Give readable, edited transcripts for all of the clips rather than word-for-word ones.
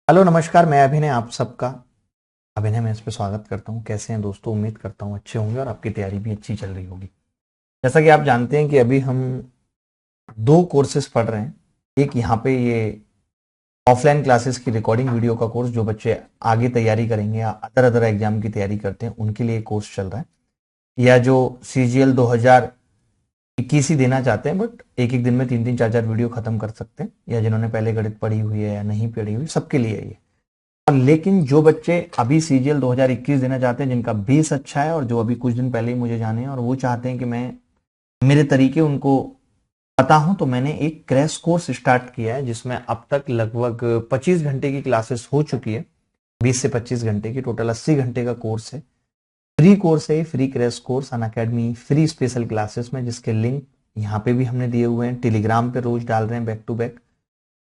Hello नमस्कार, मैं अभिनय आप सबका अभिनय में इस पे स्वागत करता हूँ। कैसे हैं दोस्तों? उम्मीद करता हूँ अच्छे होंगे और आपकी तैयारी भी अच्छी चल रही होगी। जैसा कि आप जानते हैं कि अभी हम दो कोर्सेज पढ़ रहे हैं। एक यहाँ पे ये ऑफलाइन क्लासेस की रिकॉर्डिंग वीडियो का कोर्स, जो बच्चे आगे तैयारी करेंगे या अदर अदर एग्जाम की तैयारी करते हैं उनके लिए कोर्स चल रहा है, या जो CGL 2021 ही देना चाहते हैं बट एक एक दिन में 3 3 4 4 वीडियो खत्म कर सकते हैं, या जिन्होंने पहले गणित पढ़ी हुई है या नहीं पढ़ी हुई, सबके लिए है ये। लेकिन जो बच्चे अभी CGL 2021 देना चाहते हैं, जिनका बेस अच्छा है और जो अभी कुछ दिन पहले ही मुझे जाने हैं और वो चाहते हैं कि मैं मेरे तरीके उनको पता हूं, तो मैंने एक क्रैश कोर्स स्टार्ट किया है जिसमें अब तक लगभग 25 घंटे की क्लासेस हो चुकी है। 20 से 25 घंटे की टोटल 80 घंटे का कोर्स है। फ्री कोर्स है, free crash course Unacademy free special classes में, जिसके लिंक यहाँ पे भी हमने दिए हुए हैं। टेलीग्राम पे रोज डाल रहे हैं बैक टू बैक,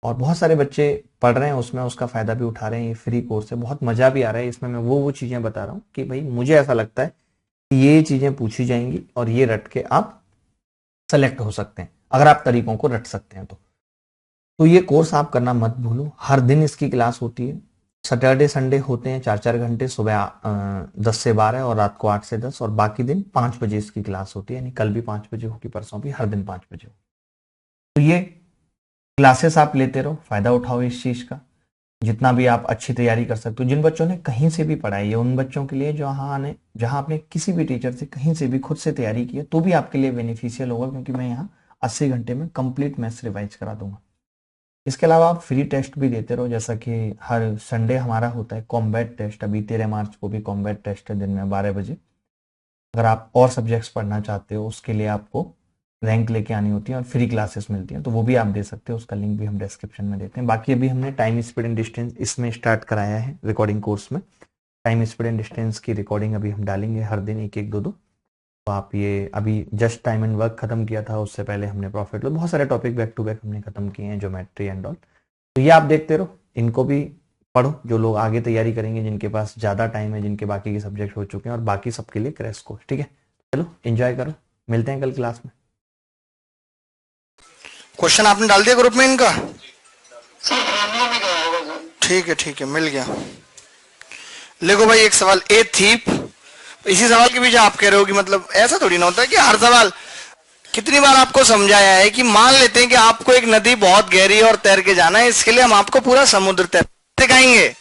और बहुत सारे बच्चे पढ़ रहे हैं उसमें, उसका फायदा भी उठा रहे हैं। ये फ्री कोर्स है, बहुत मजा भी आ रहा है इसमें। मैं वो चीजें बता रहा हूँ कि भाई मुझे ऐसा लगता है कि ये चीजें पूछी जाएंगी और ये रट के आप सेलेक्ट हो सकते हैं, अगर आप तरीकों को रट सकते हैं तो ये कोर्स आप करना मत भूलो। हर दिन इसकी क्लास होती है। सैटरडे संडे होते हैं 4 4 घंटे, सुबह 10 से 12 और रात को 8 से 10, और बाकी दिन 5 बजे इसकी क्लास होती है। यानी कल भी 5 बजे होगी, परसों भी, हर दिन 5 बजे होगी। तो ये क्लासेस आप लेते रहो, फायदा उठाओ इस चीज का, जितना भी आप अच्छी तैयारी कर सकते हो। जिन बच्चों ने कहीं से भी पढ़ाई है उन बच्चों के लिए, जहां आपने किसी भी टीचर से कहीं से भी खुद से तैयारी की है, तो भी आपके लिए बेनिफिशियल होगा, क्योंकि मैं यहाँ 80 घंटे में कंप्लीट मैथ्स रिवाइज करा दूंगा। इसके अलावा आप फ्री टेस्ट भी देते रहो, जैसा कि हर संडे हमारा होता है कॉम्बैट टेस्ट। अभी 13 मार्च को भी कॉम्बैट टेस्ट है दिन में 12 बजे। अगर आप और सब्जेक्ट्स पढ़ना चाहते हो, उसके लिए आपको रैंक लेके आनी होती है और फ्री क्लासेस मिलती हैं, तो वो भी आप दे सकते हो। उसका लिंक भी हम डिस्क्रिप्शन में देते हैं। बाकी अभी हमने टाइम स्पीड एंड डिस्टेंस इसमें स्टार्ट कराया है रिकॉर्डिंग कोर्स में। टाइम स्पीड एंड डिस्टेंस की रिकॉर्डिंग अभी हम डालेंगे हर दिन, एक एक दो दो। तो आप ये अभी जस्ट टाइम एंड वर्क खत्म किया था, उससे पहले हमने प्रॉफिट लॉस, बहुत सारे टॉपिक बैक टू बैक हमने खत्म किए हैं, ज्योमेट्री एंड ऑल। तो ये आप देखते रहो, इनको भी पढ़ो। जो लोग आगे तैयारी करेंगे, जिनके पास ज्यादा टाइम है, जिनके बाकी के सब्जेक्ट हो चुके हैं, और बाकी सबके लिए क्रैश कोर्स, ठीक है। चलो एंजॉय करो, मिलते हैं कल क्लास में। क्वेश्चन आपने डाल दिया ग्रुप में इनका? ठीक है मिल गया। लिखो भाई एक सवाल, ए थीप। इसी सवाल के पीछे आप कह रहे हो कि मतलब ऐसा थोड़ी ना होता है कि हर सवाल, कितनी बार आपको समझाया है कि मान लेते हैं कि आपको एक नदी बहुत गहरी है और तैर के जाना है, इसके लिए हम आपको पूरा समुद्र तैर सिखाएंगे।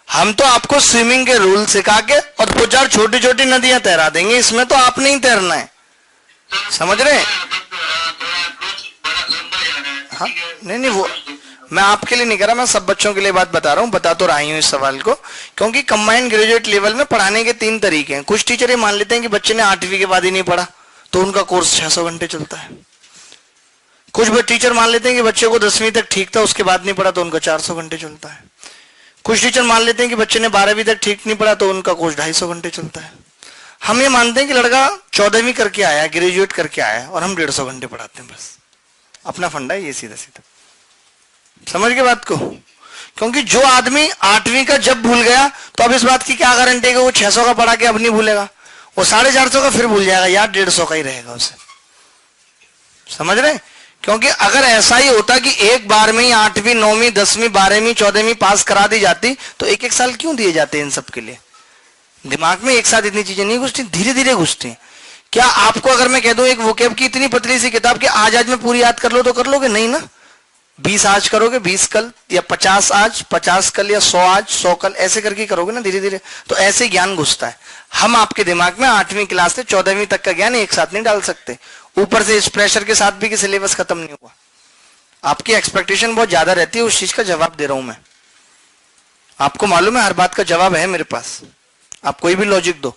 हम तो आपको स्विमिंग के रूल सिखा के और 2 4 छोटी छोटी नदियां तैरा देंगे, इसमें तो आपने ही तैरना है। समझ रहे हैं? हाँ, नहीं वो मैं आपके लिए नहीं कर रहा, मैं सब बच्चों के लिए बात बता रहा हूँ, बता तो रहा हूँ इस सवाल को, क्योंकि कंबाइंड ग्रेजुएट लेवल में पढ़ाने के 3 तरीके हैं। कुछ टीचर ये मान लेते हैं कि बच्चे ने 8वीं के बाद ही नहीं पढ़ा, तो उनका कोर्स 600 घंटे चलता है। कुछ टीचर मान लेते हैं कि बच्चे को 10वीं तक ठीक था, उसके बाद नहीं पढ़ा, तो उनका 400 घंटे चलता है। कुछ टीचर मान लेते हैं कि बच्चे ने 12वीं तक ठीक नहीं पढ़ा, तो उनका कोर्स 250 घंटे चलता है। हम ये मानते हैं कि लड़का 14वीं करके आया, ग्रेजुएट करके आया, और हम 150 घंटे पढ़ाते हैं बस। अपना फंडा है ये, सीधा सीधा। समझ के बात को? क्योंकि जो आदमी 8वीं का जब भूल गया, तो अब इस बात की क्या गारंटी है कि वो 600 का पढ़ा के अब नहीं भूलेगा? वो 450 का फिर भूल जाएगा, यार 150 का ही रहेगा उसे। समझ रहे? क्योंकि अगर ऐसा ही होता कि एक बार में ही 8वीं 9वीं 10वीं 12वीं 14वीं पास करा दी जाती, तो एक एक साल क्यों दिए जाते इन सब के लिए? दिमाग में एक साथ इतनी चीजें नहीं घुसती, धीरे धीरे घुसती। क्या आपको अगर मैं कह दूं एक वोकेब की इतनी पतली सी किताब कि आज में पूरी याद कर लो, तो कर लोगे? नहीं ना। 20 आज करोगे, 20 कल, या 50 आज 50 कल, या 100 आज 100 कल, ऐसे करके करोगे ना धीरे धीरे, तो ऐसे ज्ञान घुसता है। हम आपके दिमाग में 8वीं क्लास से 14वीं तक का ज्ञान एक साथ नहीं डाल सकते, ऊपर से इस प्रेशर के साथ भी कि सिलेबस खत्म नहीं हुआ। आपकी एक्सपेक्टेशन बहुत ज्यादा रहती है, उस चीज का जवाब दे रहा हूं मैं। आपको मालूम है हर बात का जवाब है मेरे पास, आप कोई भी लॉजिक दो।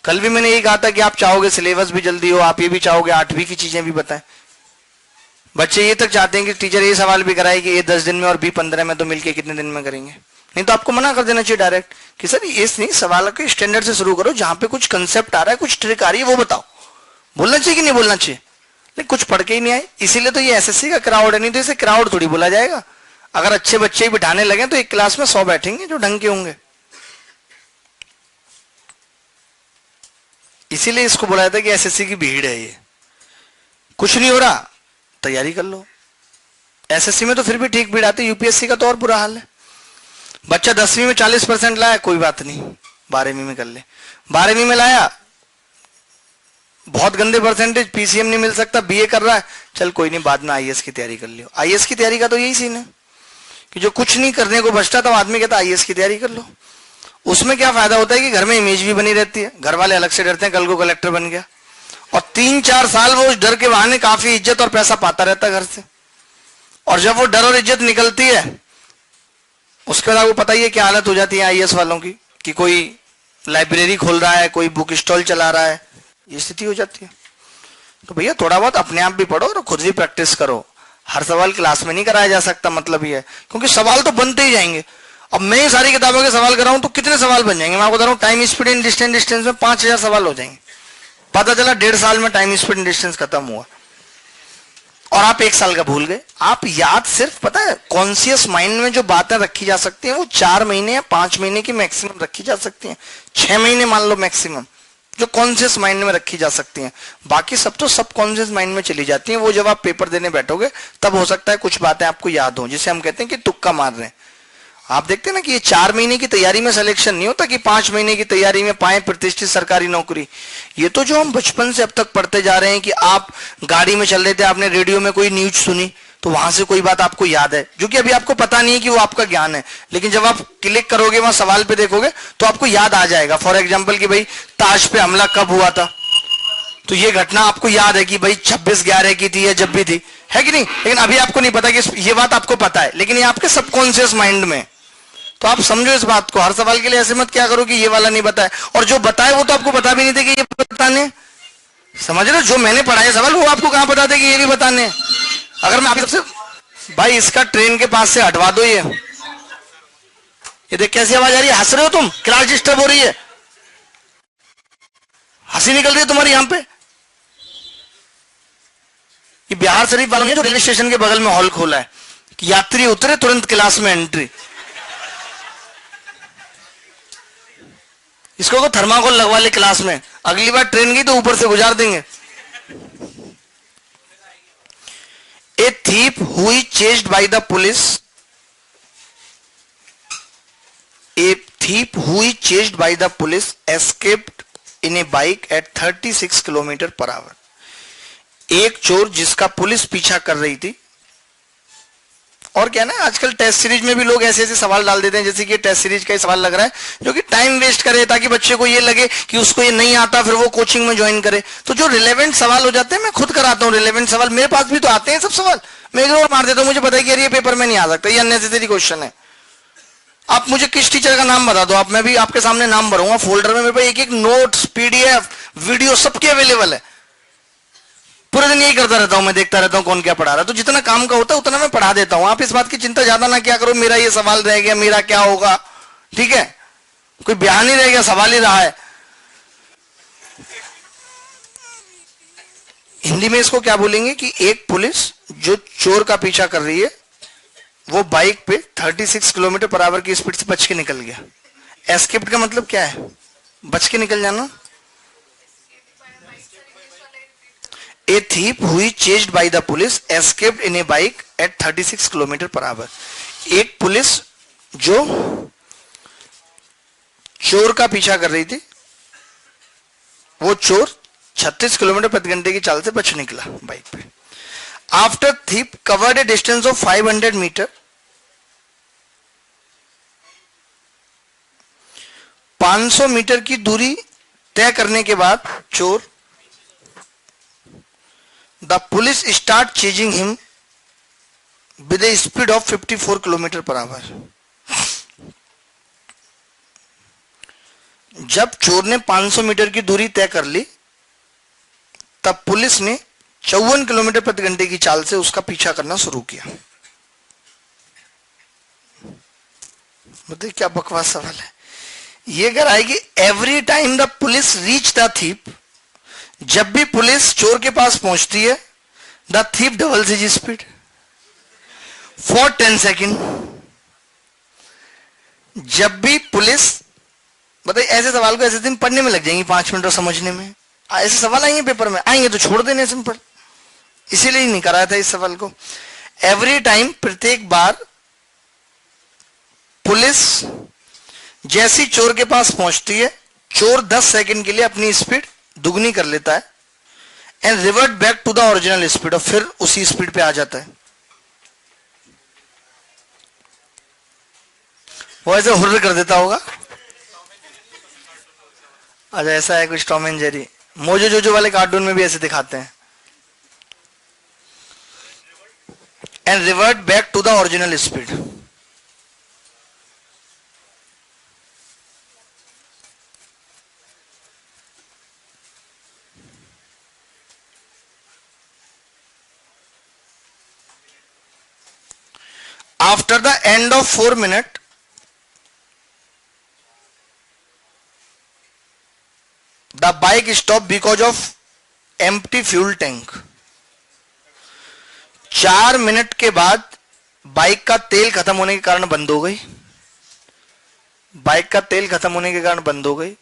कल भी मैंने यही कहा था कि आप चाहोगे सिलेबस भी जल्दी हो, आप ये भी चाहोगे 8वीं की चीजें भी बताएं। बच्चे ये तक चाहते हैं कि टीचर ये सवाल भी कराए कि ये 10 दिन में और बी 15 में, तो मिलके कितने दिन में करेंगे? नहीं तो आपको मना कर देना चाहिए डायरेक्ट कि सर इस नहीं, सवाल के स्टैंडर्ड से शुरू करो, जहां पे कुछ कंसेप्ट आ रहा है, कुछ ट्रिक आ रही है, वो बताओ। बोलना चाहिए कि नहीं बोलना चाहिए? लेकिन कुछ पढ़ के ही नहीं आए, इसीलिए तो ये एसएससी का क्राउड है, नहीं तो इसे क्राउड थोड़ी बोला जाएगा। अगर अच्छे बच्चे ही बिठाने लगे तो एक क्लास में 100 बैठेंगे जो ढंग के होंगे। इसीलिए इसको बोला जाता है कि एसएससी की भीड़ है। ये कुछ नहीं हो रहा, तैयारी कर लो। एसएससी में तो फिर भी ठीक भीड़ आती है, यूपीएससी का तो और बुरा हाल है। बच्चा 10वीं में 40% लाया, कोई बात नहीं, 12वीं में कर ले। 12वीं में लाया बहुत गंदे परसेंटेज, पीसीएम नहीं मिल सकता, बीए कर रहा है, चल कोई नहीं, बाद में आईएएस की तैयारी कर लियो। आईएएस की तैयारी का तो यही सीन है कि जो कुछ नहीं करने को बचता तो आदमी कहता आईएएस की तैयारी कर लो। उसमें क्या फायदा होता है कि घर में इमेज भी बनी रहती है, घर वाले अलग से डरते हैं कल को कलेक्टर बन गया, और 3-4 साल वो उस डर के बहाने काफी इज्जत और पैसा पाता रहता है घर से। और जब वो डर और इज्जत निकलती है उसके बाद आपको पता ही है क्या हालत हो जाती है आईएएस वालों की, कि कोई लाइब्रेरी खोल रहा है, कोई बुक स्टॉल चला रहा है, ये स्थिति हो जाती है। तो भैया थोड़ा बहुत अपने आप भी पढ़ो और खुद भी प्रैक्टिस करो। हर सवाल क्लास में नहीं कराया जा सकता, मतलब ये है, क्योंकि सवाल तो बनते ही जाएंगे। अब मैं ही सारी किताबों के सवाल कराऊं तो कितने सवाल बन जाएंगे, मैं आपको बता रहा हूं, टाइम स्पीड एंड डिस्टेंस में 5000 सवाल हो जाएंगे। पता चला 1.5 साल में टाइम स्पीड एंड डिस्टेंस खत्म हुआ और आप 1 साल का भूल गए। आप याद सिर्फ, पता है, कॉन्शियस माइंड में जो बातें रखी जा सकती हैं वो 4 महीने या 5 महीने की मैक्सिमम रखी जा सकती हैं, 6 महीने मान लो मैक्सिमम, जो कॉन्शियस माइंड में रखी जा सकती हैं। बाकी सब तो सब कॉन्शियस माइंड में चली जाती हैं। वो जब आप पेपर देने बैठोगे तब हो सकता है कुछ बातें आपको याद हो, जिसे हम कहते हैं कि तुक्का मार रहे हैं। आप देखते हैं ना कि ये 4 महीने की तैयारी में सिलेक्शन नहीं होता कि 5 महीने की तैयारी में पाए प्रतिष्ठित सरकारी नौकरी। ये तो जो हम बचपन से अब तक पढ़ते जा रहे हैं कि आप गाड़ी में चल रहे थे, आपने रेडियो में कोई न्यूज सुनी तो वहां से कोई बात आपको याद है, जो कि अभी आपको पता नहीं है कि वो आपका ज्ञान है, लेकिन जब आप क्लिक करोगे वहां सवाल पे देखोगे तो आपको याद आ जाएगा। फॉर एग्जाम्पल कि भाई ताज पे हमला कब हुआ था, तो ये घटना आपको याद है कि भाई 26/11 की थी या जब भी थी, है कि नहीं। लेकिन अभी आपको नहीं पता कि ये बात आपको पता है, लेकिन ये आपके सबकॉन्शियस माइंड में। तो आप समझो इस बात को, हर सवाल के लिए ऐसे मत क्या करो कि ये वाला नहीं बताए, और जो बताए वो तो आपको बता भी नहीं थे कि ये बताने। समझ रहे हो, जो मैंने पढ़ाए सवाल वो आपको कहां बताते कि ये भी बताने। अगर मैं आपसे, भाई इसका ट्रेन के पास से हटवा दो, ये देख कैसी आवाज आ रही है, हंस रहे हो तुम, क्लास डिस्टर्ब हो रही है, हंसी निकल रही है तुम्हारी यहां पे। ये बिहार शरीफ वालों ने जो रेलवे स्टेशन के बगल में हॉल खोला है कि यात्री उतरे तुरंत क्लास में एंट्री, इसको को थर्माकोल लगवा ले क्लास में, अगली बार ट्रेन गई तो ऊपर से गुजार देंगे। A thief who is chased by the police, a thief who is chased by the police escaped in a bike at 36 km/h. एक चोर जिसका पुलिस पीछा कर रही थी, और क्या ना आजकल टेस्ट सीरीज में भी लोग ऐसे ऐसे सवाल डाल देते हैं, जैसे कि टेस्ट सीरीज का ही सवाल लग रहा है जो कि टाइम वेस्ट करे ताकि बच्चे को ये लगे कि उसको ये नहीं आता, फिर वो कोचिंग में ज्वाइन करे। तो जो रिलेवेंट सवाल हो जाते हैं मैं खुद कराता हूँ, रिलेवेंट सवाल मेरे पास भी तो आते हैं सब सवाल, मैं इग्नोर मार देता हूँ, मुझे पता है कि यार ये पेपर में नहीं आ सकता, ये अननेसेसरी क्वेश्चन है। आप मुझे किस टीचर का नाम बता दो, आप, मैं भी आपके सामने नाम भरूंगा, फोल्डर में मेरे पास एक एक नोट्स, पीडीएफ, वीडियो सबके अवेलेबल है। पूरे दिन यही करता रहता हूं, मैं देखता रहता हूं कौन क्या पढ़ा रहा है, तो जितना काम का होता है उतना मैं पढ़ा देता हूं। आप इस बात की चिंता ज्यादा ना क्या करो, मेरा ये सवाल रह गया, मेरा क्या होगा, ठीक है, कोई बयान ही रह गया, सवाल ही रहा है। हिंदी में इसको क्या बोलेंगे कि एक पुलिस जो चोर का पीछा कर रही है वो बाइक पे 36 km/h की स्पीड से बच के निकल गया। एस्केप्ड का मतलब क्या है, बच के निकल जाना। A thief who is chased by the police escaped in a bike at 36 km/h. एक पुलिस जो चोर का पीछा कर रही थी, वो चोर 36 km/h की चाल से बच निकला बाइक पे। After thief covered a distance of 500 meter, 500 metre की दूरी तय करने के बाद चोर, the police start chasing him with a speed of 54 km/h. जब चोर ने 500 मीटर की दूरी तय कर ली तब पुलिस ने 54 km/h की चाल से उसका पीछा करना शुरू किया। बताइए क्या बकवास सवाल है ये। अगर आएगी every time the police reach the thief, जब भी पुलिस चोर के पास पहुंचती है the thief doubles his speed for 10 second. जब भी पुलिस, बताइए ऐसे सवाल को ऐसे दिन पढ़ने में लग जाएंगे 5 मिनट और समझने में। ऐसे सवाल आएंगे पेपर में, आएंगे तो छोड़ देने सिंपल, इसीलिए नहीं कराया था इस सवाल को। एवरी टाइम, प्रत्येक बार पुलिस पुलिस जैसी चोर के पास पहुंचती है, चोर 10 सेकंड के लिए अपनी स्पीड दुगनी कर लेता है and revert back to the original speed, और फिर उसी स्पीड पे आ जाता है। वो ऐसे हुर्र कर देता होगा। अच्छा, ऐसा है कुछ टॉम एंड जेरी, मोजो जोजो वाले कार्टून में भी ऐसे दिखाते हैं। And revert back to the original speed. After the end of 4 minute, the bike stop because of empty fuel tank. 4 minute के बाद बाइक का तेल खत्म होने के कारण बंद हो गई। बाइक का तेल खत्म होने के कारण बंद हो गई।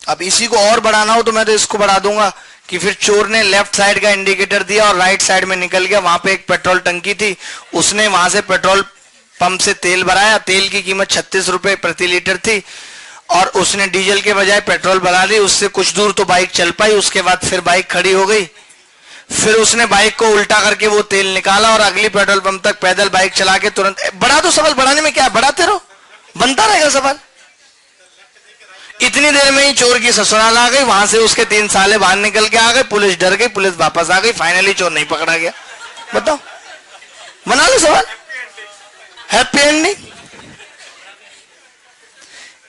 अब इसी को और बढ़ाना हो तो मैं तो इसको बढ़ा दूंगा कि फिर चोर ने लेफ्ट साइड का इंडिकेटर दिया और राइट साइड में निकल गया। वहां पे एक पेट्रोल टंकी थी, उसने वहां से पेट्रोल पंप से तेल भराया। तेल की कीमत 36 रुपए प्रति लीटर थी और उसने डीजल के बजाय पेट्रोल भरा ली। उससे कुछ दूर तो बाइक चल पाई, उसके बाद फिर बाइक खड़ी हो गई। फिर उसने बाइक को उल्टा करके वो तेल निकाला और अगली पेट्रोल पंप तक पैदल बाइक चला के तुरंत। बढ़ा दो सवाल, बढ़ाने में क्या है, बढ़ाते रहो, बनता रहेगा सवाल। इतनी देर में ही चोर की ससुराल आ गई, वहां से उसके 3 साले बाहर निकल के आ गए, पुलिस डर गई, पुलिस वापस आ गई, फाइनली चोर नहीं पकड़ा गया। बताओ, बना लो सवाल, happy ending.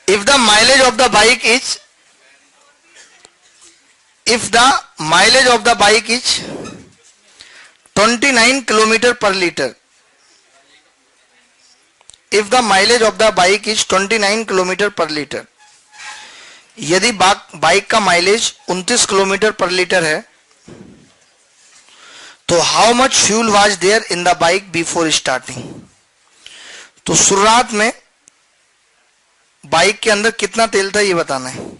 If the mileage of the bike is 29 kilometer per liter, if the mileage of the bike is 29 kilometer per liter, यदि बाइक का माइलेज 29 किलोमीटर पर लीटर है तो how much fuel was there in the bike before starting. तो शुरुआत में bike के अंदर कितना तेल था ये बताना है।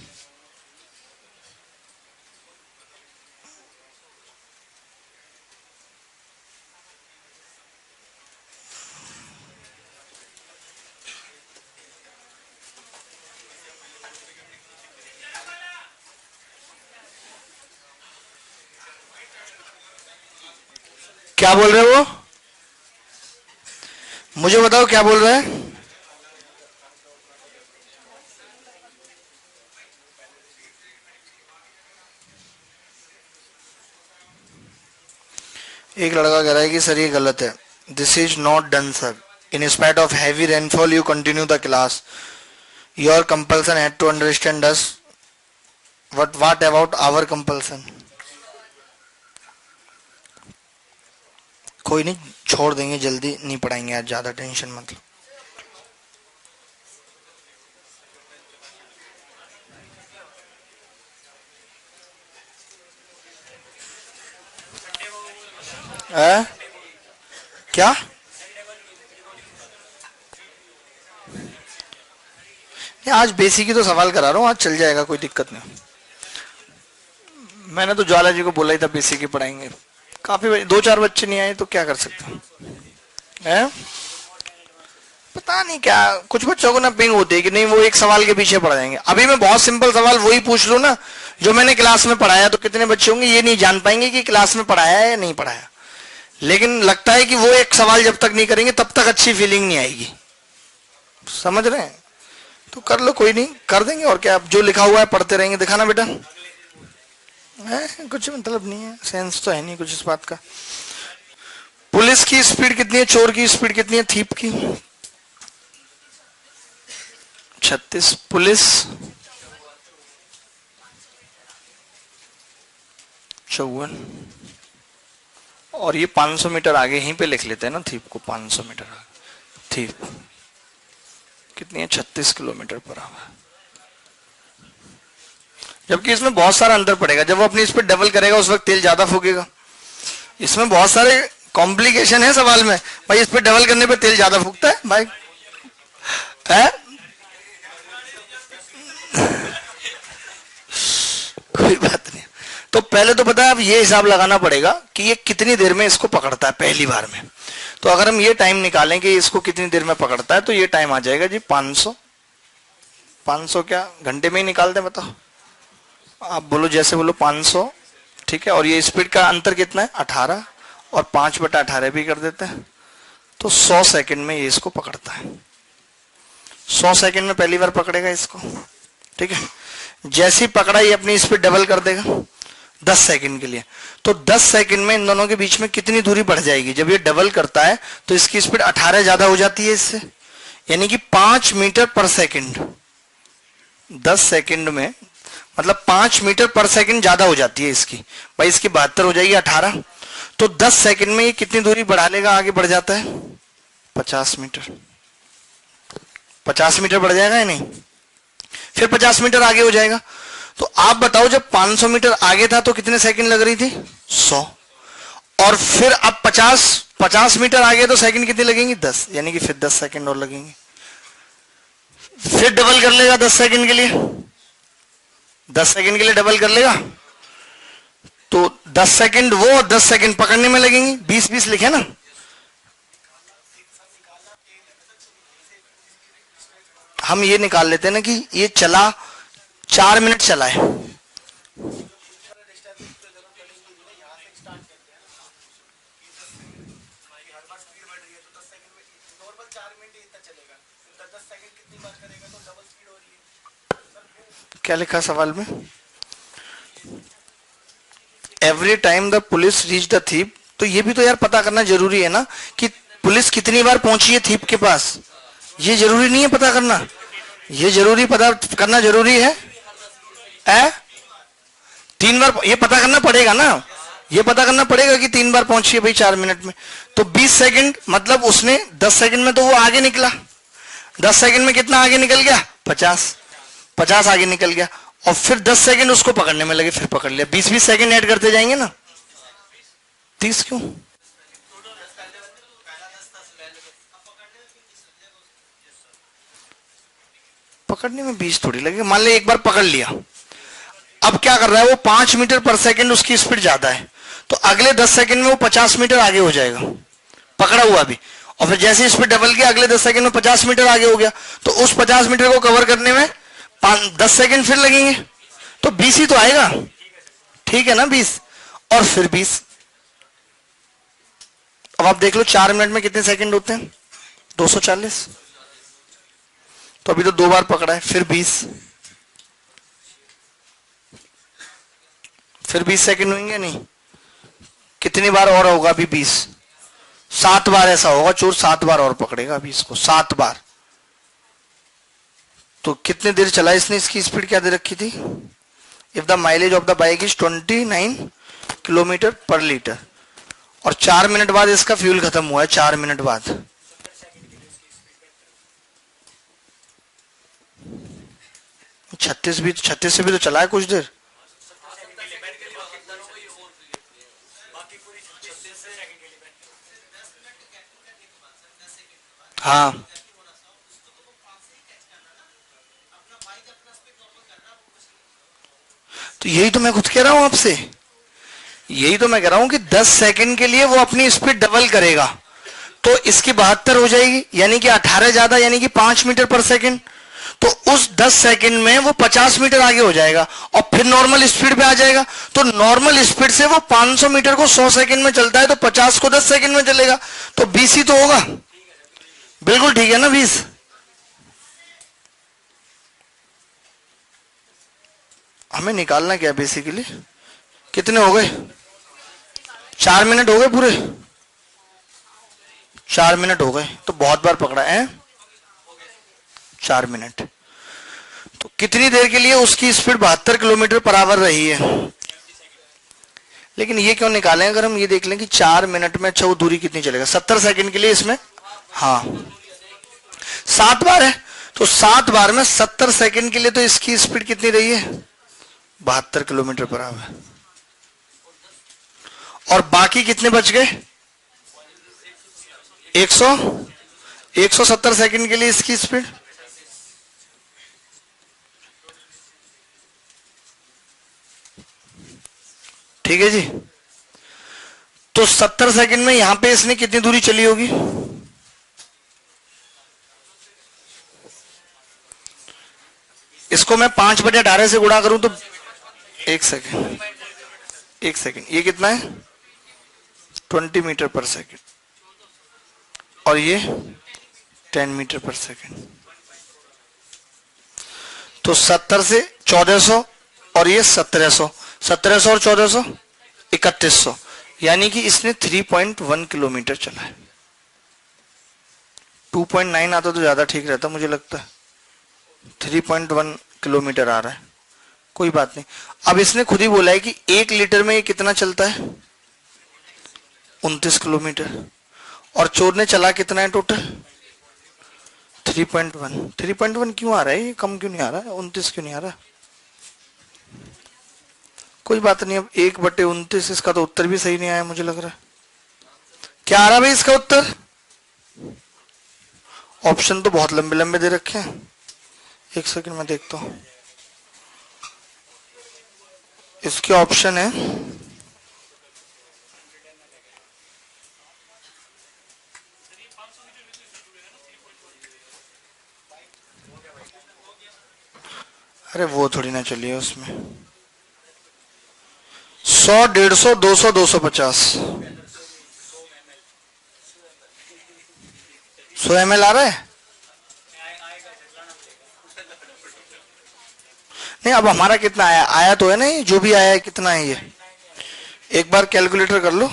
क्या बोल रहे हो वो, मुझे बताओ क्या बोल रहे हैं। एक लड़का कह रहा है कि सर ये गलत है, this is not done sir, in spite of heavy rainfall you continue the class, your compulsion had to understand us, what about our compulsion. कोई नहीं, छोड़ देंगे, जल्दी नहीं पढ़ाएंगे आज, ज्यादा टेंशन मत लो। क्या आज बेसिक ही तो सवाल करा रहा हूं, आज चल जाएगा, कोई दिक्कत नहीं। मैंने तो ज्वाला जी को बोला ही था बेसिक ही पढ़ाएंगे, काफी 2-4 बच्चे नहीं आए तो क्या कर सकते हैं। पता नहीं क्या, कुछ बच्चों को ना पिंग होती है कि नहीं वो एक सवाल के पीछे पड़ जाएंगे। अभी मैं बहुत सिंपल सवाल वही पूछ लूं ना जो मैंने क्लास में पढ़ाया, तो कितने बच्चे होंगे ये नहीं जान पाएंगे कि क्लास में पढ़ाया है या नहीं पढ़ाया। लेकिन लगता है कि वो एक सवाल जब तक नहीं करेंगे तब तक अच्छी फीलिंग नहीं आएगी, समझ रहे हैं। तो कर लो, कोई नहीं, कर देंगे और क्या, जो लिखा हुआ है पढ़ते रहेंगे। दिखाना बेटा, कुछ मतलब नहीं है, सेंस तो है नहीं कुछ इस बात का। पुलिस की स्पीड कितनी है, चोर की स्पीड कितनी है, थीप की 36, पुलिस 54, और ये 500 मीटर आगे यहीं पे लिख लेते हैं ना थीप को, 500 मीटर आगे थीप कितनी है, 36 किलोमीटर पर आवर। जबकि इसमें बहुत सारा अंतर पड़ेगा, जब वो अपनी स्पीड डबल करेगा उस वक्त तेल ज्यादा फूकेगा। इसमें बहुत सारे कॉम्प्लिकेशन है सवाल में भाई, इस पे डबल करने पे तेल ज्यादा फूकता है भाई, है? कोई बात नहीं। तो पहले तो पता है, अब ये हिसाब लगाना पड़ेगा कि ये कितनी देर में इसको पकड़ता है पहली बार में। तो अगर हम ये टाइम निकालें कि इसको कितनी देर में पकड़ता है, तो ये टाइम आ जाएगा जी 500। 500 क्या घंटे में ही निकालते हैं, बताओ आप, बोलो जैसे बोलो 500, ठीक है। और ये स्पीड का अंतर कितना है 18, और 5/18 भी कर देते हैं, तो 100 सेकंड में ये इसको पकड़ता है। 100 सेकंड में पहली बार पकड़ेगा इसको, ठीक है। जैसे ही पकड़ा ये अपनी स्पीड डबल कर देगा 10 सेकंड के लिए। तो 10 सेकंड में इन दोनों के बीच में कितनी दूरी बढ़ जाएगी? जब ये डबल करता है तो इसकी स्पीड 18 ज्यादा हो जाती है इससे, यानी कि 5 मीटर पर सेकंड। 10 सेकंड में मतलब 5 मीटर पर सेकंड ज्यादा हो जाती है इसकी। भाई इसकी 72 हो जाएगी 18, तो 10 सेकंड में ये कितनी दूरी बढ़ा लेगा? आगे बढ़ जाता है 50 मीटर। 50 मीटर बढ़ जाएगा या नहीं? फिर 50 मीटर आगे हो जाएगा। तो आप बताओ जब 500 मीटर आगे था तो कितने सेकंड लग रही थी? 100। और फिर अब 50 मीटर आगे तो सेकंड कितनी लगेंगी? 10, यानी कि फिर 10 सेकंड और लगेंगे। फिर डबल कर लेगा 10 सेकंड के लिए, 10 सेकंड के लिए डबल कर लेगा, तो 10 सेकंड वो और 10 सेकंड पकड़ने में लगेंगे। 20-20 लिखे ना। हम ये निकाल लेते हैं ना कि ये चला 4 मिनट चला है, क्या लिखा सवाल में? Every time the police reach the thief. तो ये भी तो यार पता करना जरूरी है ना कि पुलिस कितनी बार पहुंची है थीप के पास। ये जरूरी नहीं है पता करना, ये जरूरी पता करना जरूरी है। 3 बार ये पता करना पड़ेगा ना, ये पता करना पड़ेगा कि 3 बार पहुंची है भाई 4 मिनट में। तो 20 सेकंड मतलब उसने 10 सेकंड में तो वो आगे निकला। 10 सेकंड में कितना आगे निकल गया? 50 आगे निकल गया। और फिर 10 सेकंड उसको पकड़ने में लगे, फिर पकड़ लिया। 20-20 सेकंड ऐड करते जाएंगे ना। 30 क्यों? पकड़ने में 20 थोड़ी लगेगा। मान ले एक बार पकड़ लिया, अब क्या कर रहा है वो? 5 मीटर पर सेकंड उसकी स्पीड ज्यादा है, तो अगले 10 सेकंड में वो 50 मीटर आगे हो जाएगा, पकड़ा हुआ भी। और फिर जैसे स्पीड डबल किया अगले 10 सेकंड में 50 मीटर आगे हो गया, तो उस 50 मीटर को कवर करने में 10 सेकंड फिर लगेंगे, तो 20 ही तो आएगा, ठीक है ना? 20 और फिर 20। अब आप देख लो 4 मिनट में कितने सेकंड होते हैं? 240। तो अभी तो 2 बार पकड़ा है, फिर 20, फिर 20 सेकंड होंगे नहीं? कितनी बार और होगा अभी? 20, 7 बार ऐसा होगा। चोर 7 बार और पकड़ेगा अभी इसको, 7 बार। तो कितने देर चला इसने? इसकी स्पीड क्या दे रखी थी? If the mileage of the bike is 29 kilometre per litre, और 4 मिनट बाद इसका फ्यूल खत्म हुआ है। 4 मिनट बाद 36 से भी तो चला है कुछ देर। हाँ, तो यही तो मैं खुद कह रहा हूं आपसे, यही तो मैं कह रहा हूं कि 10 सेकंड के लिए वो अपनी स्पीड डबल करेगा, तो इसकी 72 हो जाएगी, यानी कि 18 ज्यादा, यानी कि 5 मीटर पर सेकंड। तो उस 10 सेकंड में वो 50 मीटर आगे हो जाएगा और फिर नॉर्मल स्पीड पे आ जाएगा। तो नॉर्मल स्पीड से वो 500 मीटर को 100 सेकंड में चलता है, तो 50 को 10 सेकंड में चलेगा, तो 20 ही तो होगा। बिल्कुल ठीक है ना? 20। हमें निकालना क्या बेसिकली? कितने हो गए? 4 मिनट हो गए पूरे? 4 मिनट हो गए, तो बहुत बार पकड़ा है। 4 मिनट, तो कितनी देर के लिए उसकी स्पीड 72 किलोमीटर पर आवर रही है? लेकिन ये क्यों निकालें? अगर हम ये देख लें कि 4 मिनट में अच्छा वो दूरी कितनी चलेगा? 70 सेकंड के लिए इसमें, हाँ 7 बार है, तो 7 बार में 70 सेकंड के लिए तो इसकी स्पीड कितनी रही है? 72 किलोमीटर पर आवर। और बाकी कितने बच गए? 170 सेकंड के लिए इसकी स्पीड। ठीक है जी। तो 70 सेकंड में यहां पे इसने कितनी दूरी चली होगी? इसको मैं 5/18 से गुणा करूं तो 1 सेकंड, 1 सेकंड, ये कितना है? 20 मीटर पर सेकंड, और ये 10 मीटर पर सेकंड। तो 70 से 1400 और ये 1700, 1700 और 1400 3100, यानी कि इसने 3.1 किलोमीटर चला है। 2.9 आता तो ज्यादा ठीक रहता मुझे लगता है, 3.1 किलोमीटर आ रहा है, कोई बात नहीं। अब इसने खुद ही बोला है कि 1 लीटर में ये कितना चलता है? 29 किलोमीटर। और चोर ने चला कितना है टोटल? 3.1। 3.1 क्यों आ रहा है? ये कम क्यों नहीं आ रहा है? 29 क्यों नहीं आ रहा? कोई बात नहीं। अब 1/29, इसका तो उत्तर भी सही नहीं आया मुझे लग रहा है। क्या आ रहा भाई इसका उत्तर? ऑप्शन तो बहुत लंबे लंबे दे रखे हैं। 1 सेकंड में देखता हूं। इसके ऑप्शन है अरे वो थोड़ी ना चलिए उसमें 100, 150, 200, 250। 100 ml आ रहा है? नहीं, अब हमारा कितना आया? आया तो है ना, ये जो भी आया है कितना है ये? एक बार कैलकुलेटर कर लो।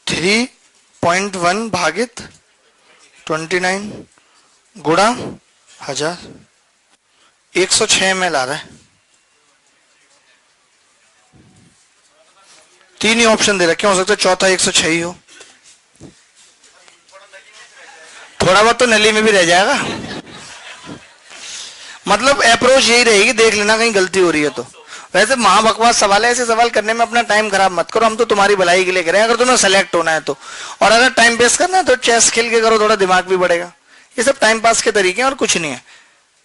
3.1 भागित 29 गुणा 1000, 106 ml आ रहा है। 3 ही ऑप्शन दे रखे, हो सकता है चौथा 106 ही हो। थोड़ा बहुत तो नली में भी रह जाएगा। मतलब अप्रोच यही रहेगी, देख लेना कहीं गलती हो रही है तो। वैसे महाबकवास सवाल है, ऐसे सवाल करने में अपना टाइम खराब मत करो, हम तो तुम्हारी भलाई के लिए करें अगर तुम्हें सेलेक्ट होना है तो। और अगर टाइम वेस्ट करना है तो चेस खेल के करो, थोड़ा दिमाग भी बढ़ेगा। ये सब टाइम पास के तरीके हैं और कुछ नहीं है।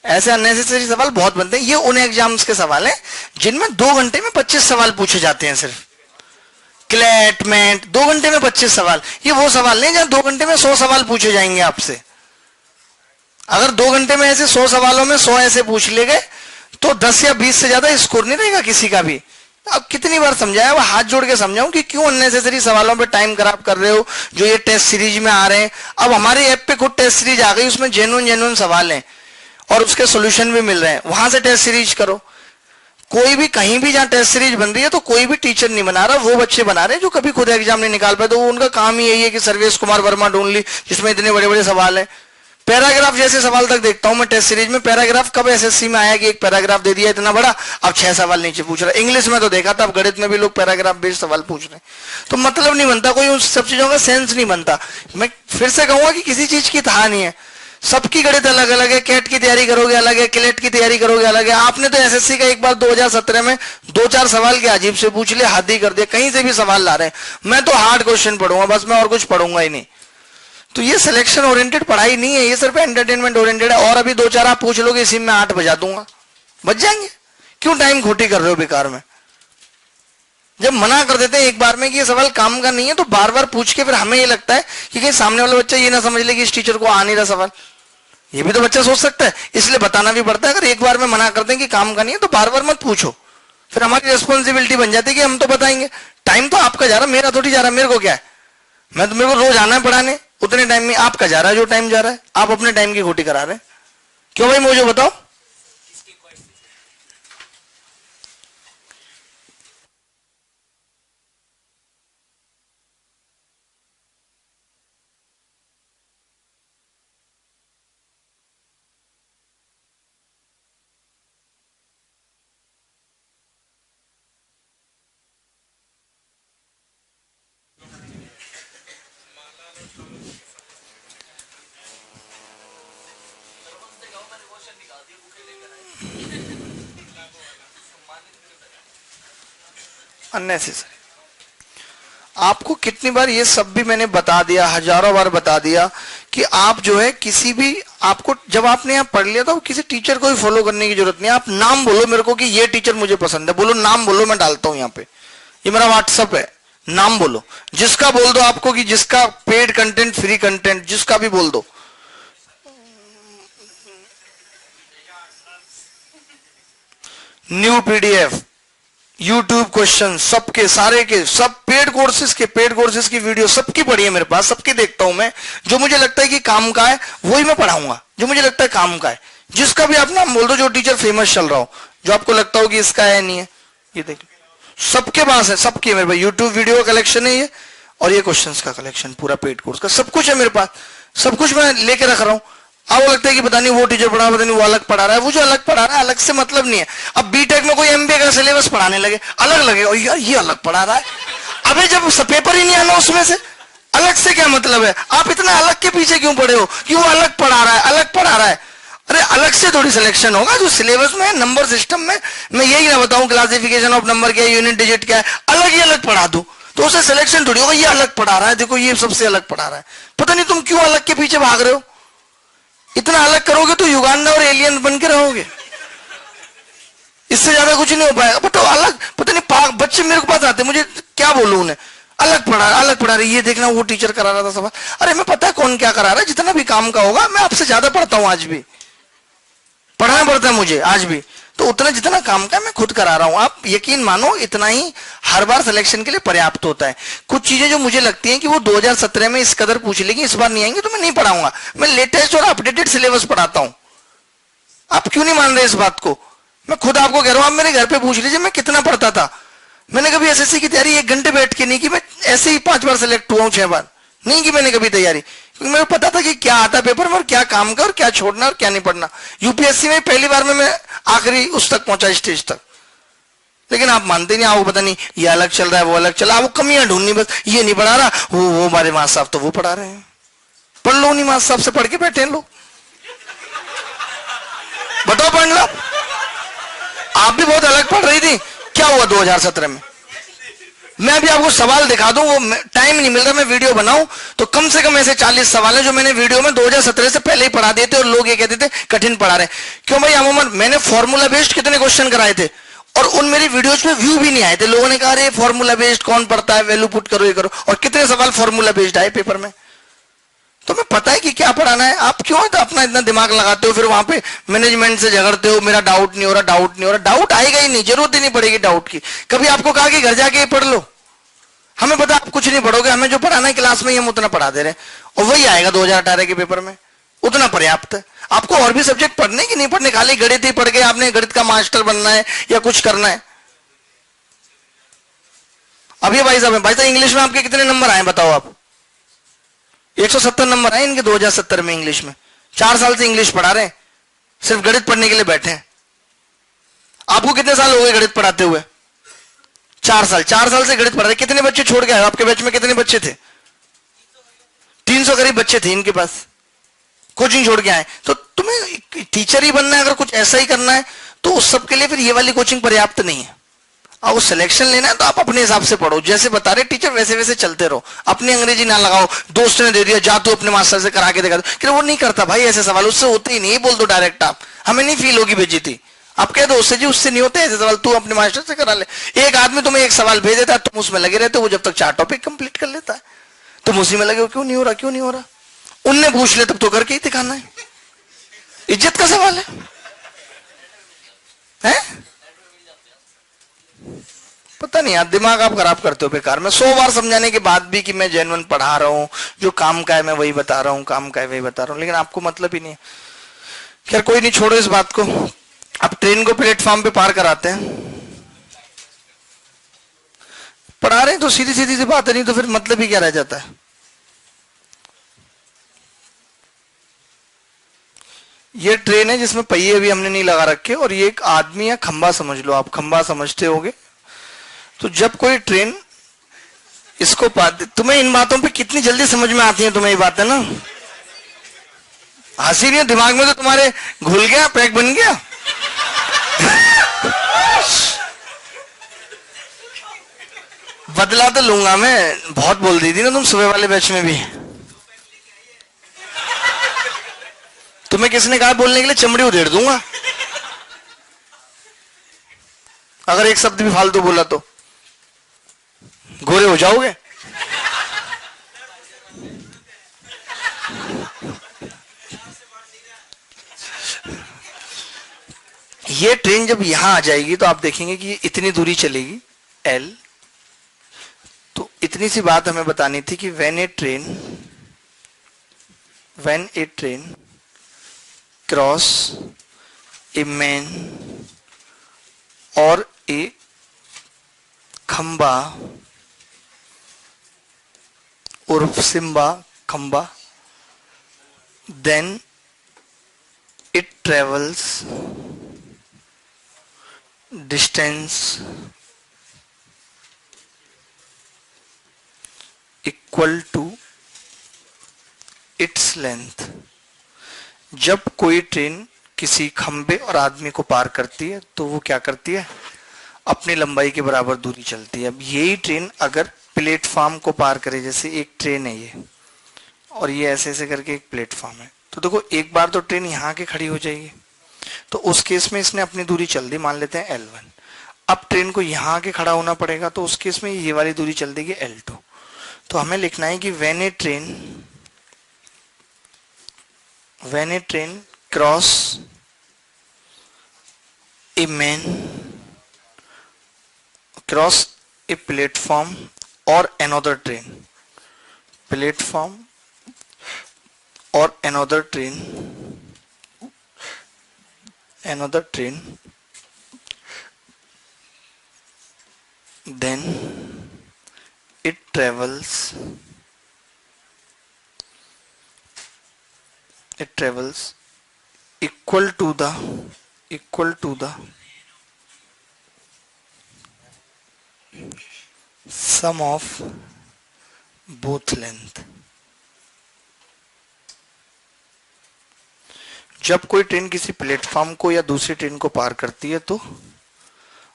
ऐसे अननेसेसरी सवाल बहुत बनते हैं। ये उन एग्जाम्स के सवाल हैं जिनमें 2 घंटे में 25 सवाल पूछे जाते हैं सिर्फ। क्लैट मैट 2 घंटे में 25 सवाल, ये वो सवाल नहीं जहां 2 घंटे में 100 सवाल पूछे जाएंगे आपसे। अगर 2 घंटे में ऐसे 100 सवालों में 100 ऐसे पूछ ले गए तो 10 या 20 से ज्यादा स्कोर नहीं रहेगा किसी का भी। अब कितनी बार समझाया, वो हाथ जोड़ के समझाऊं कि क्यों अननेसेसरी सवालों पे टाइम खराब कर रहे हो जो ये टेस्ट सीरीज में आ रहे हैं। अब हमारे ऐप पे खुद टेस्ट सीरीज आ गई, उसमें जेन्युइन सवाल हैं और उसके सोल्यूशन भी मिल रहे हैं, वहां से टेस्ट सीरीज करो। कोई भी कहीं भी जहां टेस्ट सीरीज बन रही है तो कोई भी टीचर नहीं बना रहा, वो बच्चे बना रहे हैं जो कभी खुद एग्जाम नहीं निकाल पाए। तो उनका काम ही यही है कि सर्वेश कुमार वर्मा ढूंढ ली जिसमें इतने बड़े बड़े सवाल है। पैराग्राफ जैसे सवाल तक देखता हूं मैं टेस्ट सीरीज में। पैराग्राफ कब एसएससी में आया कि एक पैराग्राफ दे दिया इतना बड़ा, अब 6 सवाल नीचे पूछ रहा है। इंग्लिश में तो देखा था, अब गणित में भी लोग पैराग्राफ बेस्ड सवाल पूछ रहे हैं। तो मतलब नहीं बनता, कोई उन सब चीजों का सेंस नहीं बनता। मैं फिर से कहूंगा कि किसी चीज की था नहीं है, सबकी गणित अलग अलग है। कैट की तैयारी करोगे अलग है, क्लेट की तैयारी करोगे अलग है। आपने तो एसएससी का एक बार 2017 में 2-4 सवाल के अजीब से पूछ लिया, हद ही कर दिया, कहीं से भी सवाल ला रहे हैं। मैं तो हार्ड क्वेश्चन पढ़ूंगा बस, मैं और कुछ पढ़ूंगा ही नहीं। तो ये सिलेक्शन ओरिएंटेड पढ़ाई नहीं है, ये सिर्फ एंटरटेनमेंट ओरिएंटेड है। और अभी 2-4 आप पूछ लोगे, इसी में 8 बजा दूंगा, बच जाएंगे। क्यों टाइम खोटी कर रहे हो बेकार में? जब मना कर देते हैं एक बार में कि ये सवाल काम का नहीं है, तो बार बार पूछ के फिर हमें ये लगता है कि कहीं सामने वाला बच्चा ये ना समझ ले कि इस टीचर को आ नहीं रहा सवाल। ये भी तो बच्चा सोच सकता है, इसलिए बताना भी पड़ता है। अगर एक बार में मना कर दें कि काम का नहीं है तो बार बार मत पूछो, फिर हमारी रिस्पॉन्सिबिलिटी बन जाती है कि हम तो बताएंगे। टाइम तो आपका जा रहा, मेरा थोड़ी जा रहा। मेरे को क्या है, मैं तो, मेरे को रोज आना है पढ़ाने, उतने टाइम में आपका जा रहा है जो टाइम जा रहा है। आप अपने टाइम की खोटी करा रहे हैं। क्यों भाई मुझे बताओ? अननेसेसरी। आपको कितनी बार ये सब भी मैंने बता दिया, हजारों बार बता दिया कि आप जो है किसी भी, आपको जब आपने यहाँ पढ़ लिया तो किसी टीचर को भी फॉलो करने की जरूरत नहीं है। आप नाम बोलो मेरे को कि ये टीचर मुझे पसंद है, बोलो नाम बोलो, मैं डालता हूं यहाँ पे। ये मेरा व्हाट्सअप है, नाम बोलो, जिसका बोल दो आपको कि जिसका पेड कंटेंट, फ्री कंटेंट, जिसका भी बोल दो। न्यू पीडीएफ, यूट्यूब क्वेश्चन, सबके सारे के सब पेड कोर्सेज की वीडियो सबकी पड़ी है मेरे पास, सबकी देखता हूं मैं। जो मुझे लगता है कि काम का है वही मैं पढ़ाऊंगा, जो मुझे लगता है काम का है। जिसका भी आप नाम बोल दो, जो टीचर फेमस चल रहा हो, जो आपको लगता हो कि इसका है नहीं है, ये देख लो सबके पास है, सबके मेरे पास यूट्यूब वीडियो का कलेक्शन है ये, और ये क्वेश्चंस का कलेक्शन पूरा पेड कोर्स का, सब कुछ है मेरे पास, सब कुछ मैं लेके रख रहा हूं। अब वो लगता है कि पता नहीं वो टीचर पढ़ा, पता नहीं वो अलग पढ़ा रहा है, वो जो अलग पढ़ा रहा है अलग से मतलब नहीं है। अब बीटेक में कोई एमबीए का सिलेबस पढ़ाने लगे, अलग लगे, और यार ये अलग पढ़ा रहा है, अबे जब पेपर ही नहीं आना उसमें से, अलग से क्या मतलब है? आप इतना अलग के पीछे क्यों पड़े हो कि वो अलग पढ़ा रहा है, अलग पढ़ा रहा है? अरे अलग से थोड़ी सिलेक्शन होगा, जो सिलेबस में है, नंबर सिस्टम में, मैं यही ना बताऊं क्लासिफिकेशन ऑफ नंबर क्या है, यूनिट डिजिट क्या है, अलग ही अलग पढ़ा दूं तो उसे सिलेक्शन थोड़ी होगा, ये अलग पढ़ा रहा है, देखो ये सबसे अलग पढ़ा रहा है। पता नहीं तुम क्यों अलग के पीछे भाग रहे हो? इतना अलग करोगे तो युगांडा और एलियन बन के रहोगे, इससे ज्यादा कुछ नहीं हो पाएगा। बट अलग, पता नहीं बच्चे मेरे को पास आते, मुझे क्या बोलूं उन्हें, अलग पढ़ा रही, ये देखना वो टीचर करा रहा था सवाल। अरे मैं पता है कौन क्या करा रहा है, जितना भी काम का होगा मैं आपसे ज्यादा पढ़ता हूं, आज भी पढ़ना पड़ता है मुझे आज भी, तो उतना जितना काम का मैं खुद करा रहा हूं। आप यकीन मानो इतना ही हर बार सिलेक्शन के लिए पर्याप्त होता है। कुछ चीजें जो मुझे लगती हैं कि वो 2017 में इस कदर पूछ लेंगे, इस बार नहीं आएंगे, तो मैं नहीं पढ़ाऊंगा। मैं लेटेस्ट और अपडेटेड सिलेबस पढ़ाता हूं। आप क्यों नहीं मान रहे इस बात को? मैं खुद आपको कह रहा हूं, आप मेरे घर पे पूछ लीजिए मैं कितना पढ़ता था। मैंने कभी एसएससी की तैयारी 1 घंटे बैठ के नहीं की, मैं ऐसे ही 5 बार सिलेक्ट हुआ हूं, 6 बार नहीं की मैंने कभी तैयारी, क्योंकि मेरे को पता था कि क्या आता पेपर में और क्या काम का और क्या छोड़ना और क्या नहीं पढ़ना। यूपीएससी में पहली बार में मैं आखिरी उस तक पहुंचा, स्टेज तक। लेकिन आप मानते नहीं, आपको पता नहीं ये अलग चल रहा है, वो अलग चल रहा है, वो कमियां ढूंढनी, बस ये नहीं पढ़ा रहा, वो हमारे मास्टर साहब तो वो पढ़ा रहे हैं, पढ़ लो, नहीं मास्टर साहब से पढ़ के बैठे हैं लोग, बताओ पढ़ लो। आप भी बहुत अलग पढ़ रही थी, क्या हुआ 2017 में? मैं अभी आपको सवाल दिखा दूं, वो टाइम नहीं मिल रहा, मैं वीडियो बनाऊं तो कम से कम ऐसे 40 सवाल है जो मैंने वीडियो में 2017 से पहले ही पढ़ा दिए थे, और लोग ये कहते थे कठिन पढ़ा रहे। क्यों भाई? अमूमन मैंने फॉर्मूला बेस्ड कितने क्वेश्चन कराए थे, और उन मेरी वीडियोज में व्यू भी नहीं आए थे। लोगों ने कहा अरे फॉर्मूला बेस्ड कौन पढ़ता है, वैल्यू पुट करो, ये करो, और कितने सवाल फॉर्मूला बेस्ड आए पेपर में। तो मैं पता है कि क्या पढ़ाना है। आप क्यों तो अपना इतना दिमाग लगाते हो, फिर वहां पे मैनेजमेंट से झगड़ते हो, मेरा डाउट नहीं हो रहा, डाउट नहीं हो रहा। डाउट आएगा ही नहीं, जरूरत ही नहीं पड़ेगी डाउट की। कभी आपको कहा कि घर जाके पढ़ लो? हमें पता आप कुछ नहीं पढ़ोगे, हमें जो पढ़ाना है क्लास में ही हम उतना पढ़ा दे रहे हैं, और वही आएगा 2018 के पेपर में, उतना पर्याप्त है। आपको और भी सब्जेक्ट पढ़ने की नहीं पढ़ने, खाली गणित ही पढ़ के आपने गणित का मास्टर बनना है या कुछ करना है। अभी भाई साहब इंग्लिश में आपके कितने नंबर आए बताओ आप? 170 नंबर आए इनके 2017 में इंग्लिश में। 4 साल से इंग्लिश पढ़ा रहे हैं, सिर्फ गणित पढ़ने के लिए बैठे हैं। आपको कितने साल हो गए गणित पढ़ाते हुए? 4 साल। 4 साल से गणित पढ़ा रहे। कितने बच्चे छोड़ के आए? आपके बैच में कितने बच्चे थे? 300 करीब बच्चे थे इनके पास, कोचिंग छोड़ के आए। तो तुम्हें टीचर ही बनना है, अगर कुछ ऐसा ही करना है तो उस सब के लिए फिर ये वाली कोचिंग पर्याप्त नहीं है। और सिलेक्शन लेना है तो आप अपने हिसाब से पढ़ो, जैसे बता रहे टीचर वैसे वैसे चलते रहो, अपनी अंग्रेजी ना लगाओ। दोस्त ने दे दिया, जा तू अपने मास्टर से करा के देखा दो, कि वो नहीं करता भाई ऐसे सवाल, उससे होते ही नहीं, बोल दो डायरेक्ट आप, हमें नहीं फील होगी बेइज्जती। आप कह दो उससे जी उससे नहीं होते ऐसे सवाल, तू अपने मास्टर से करा ले। एक आदमी तुम्हें एक सवाल भेज देता है, तुम उसमें लगे रहते हो, वो जब तक 4 टॉपिक कंप्लीट कर लेता है, तुम उसी में लगे हो, क्यों नहीं हो रहा, क्यों नहीं हो रहा। उनने पूछ ले तब तो करके ही दिखाना है, इज्जत का सवाल है? पता नहीं यार, दिमाग आप खराब करते हो बेकार में। 100 बार समझाने के बाद भी कि मैं जेन्युइन पढ़ा रहा हूं, जो काम का है मैं वही बता रहा हूं, काम का है वही बता रहा हूं, लेकिन आपको मतलब ही नहीं है। खैर कोई नहीं, छोड़ो इस बात को। अब ट्रेन को प्लेटफॉर्म पे पार कराते हैं। पढ़ा रहे हैं तो सीधी सीधी सी बात है, नहीं तो फिर मतलब ही क्या रह जाता है। ये ट्रेन है जिसमें पहिए भी हमने नहीं लगा रखे, और ये एक आदमी या खंबा समझ लो, आप खंबा समझते होगे। तो जब कोई ट्रेन इसको तुम्हें इन बातों पे कितनी जल्दी समझ में आती है तुम्हें ये बात है ना? हंसी नहीं है दिमाग में तो तुम्हारे घुल गया, पैक बन गया। बदला तो लूंगा मैं, बहुत बोल दी थी ना तुम सुबह वाले बैच में भी। तुम्हें किसने कहा बोलने के लिए? चमड़ी उधेड़ दूंगा अगर एक शब्द भी फालतू बोला तो। गोरे हो जाओगे। ये ट्रेन जब यहां आ जाएगी तो आप देखेंगे कि इतनी दूरी चलेगी L। तो इतनी सी बात हमें बतानी थी कि when a train cross a man और ए खंबा उर्फ सिम्बा खंबा, then it travels distance equal to its length. जब कोई ट्रेन किसी खंबे और आदमी को पार करती है तो वो क्या करती है, अपनी लंबाई के बराबर दूरी चलती है। अब यही ट्रेन अगर प्लेटफॉर्म को पार करे, जैसे एक ट्रेन है ये और ये ऐसे ऐसे करके एक प्लेटफॉर्म है, तो देखो एक बार तो ट्रेन यहाँ के खड़ी हो जाएगी, तो उस केस में इसने अपनी दूरी चल दी, मान लेते हैं L1। अब ट्रेन को यहाँ के खड़ा होना पड़ेगा, तो उस केस में ये वाली दूरी चल देगी L2। तो हमें लिखना है कि when a train cross a man cross a platform और another ट्रेन, प्लेटफॉर्म और another train, then it travels equal to the sum of both length। जब कोई ट्रेन किसी प्लेटफॉर्म को या दूसरी ट्रेन को पार करती है तो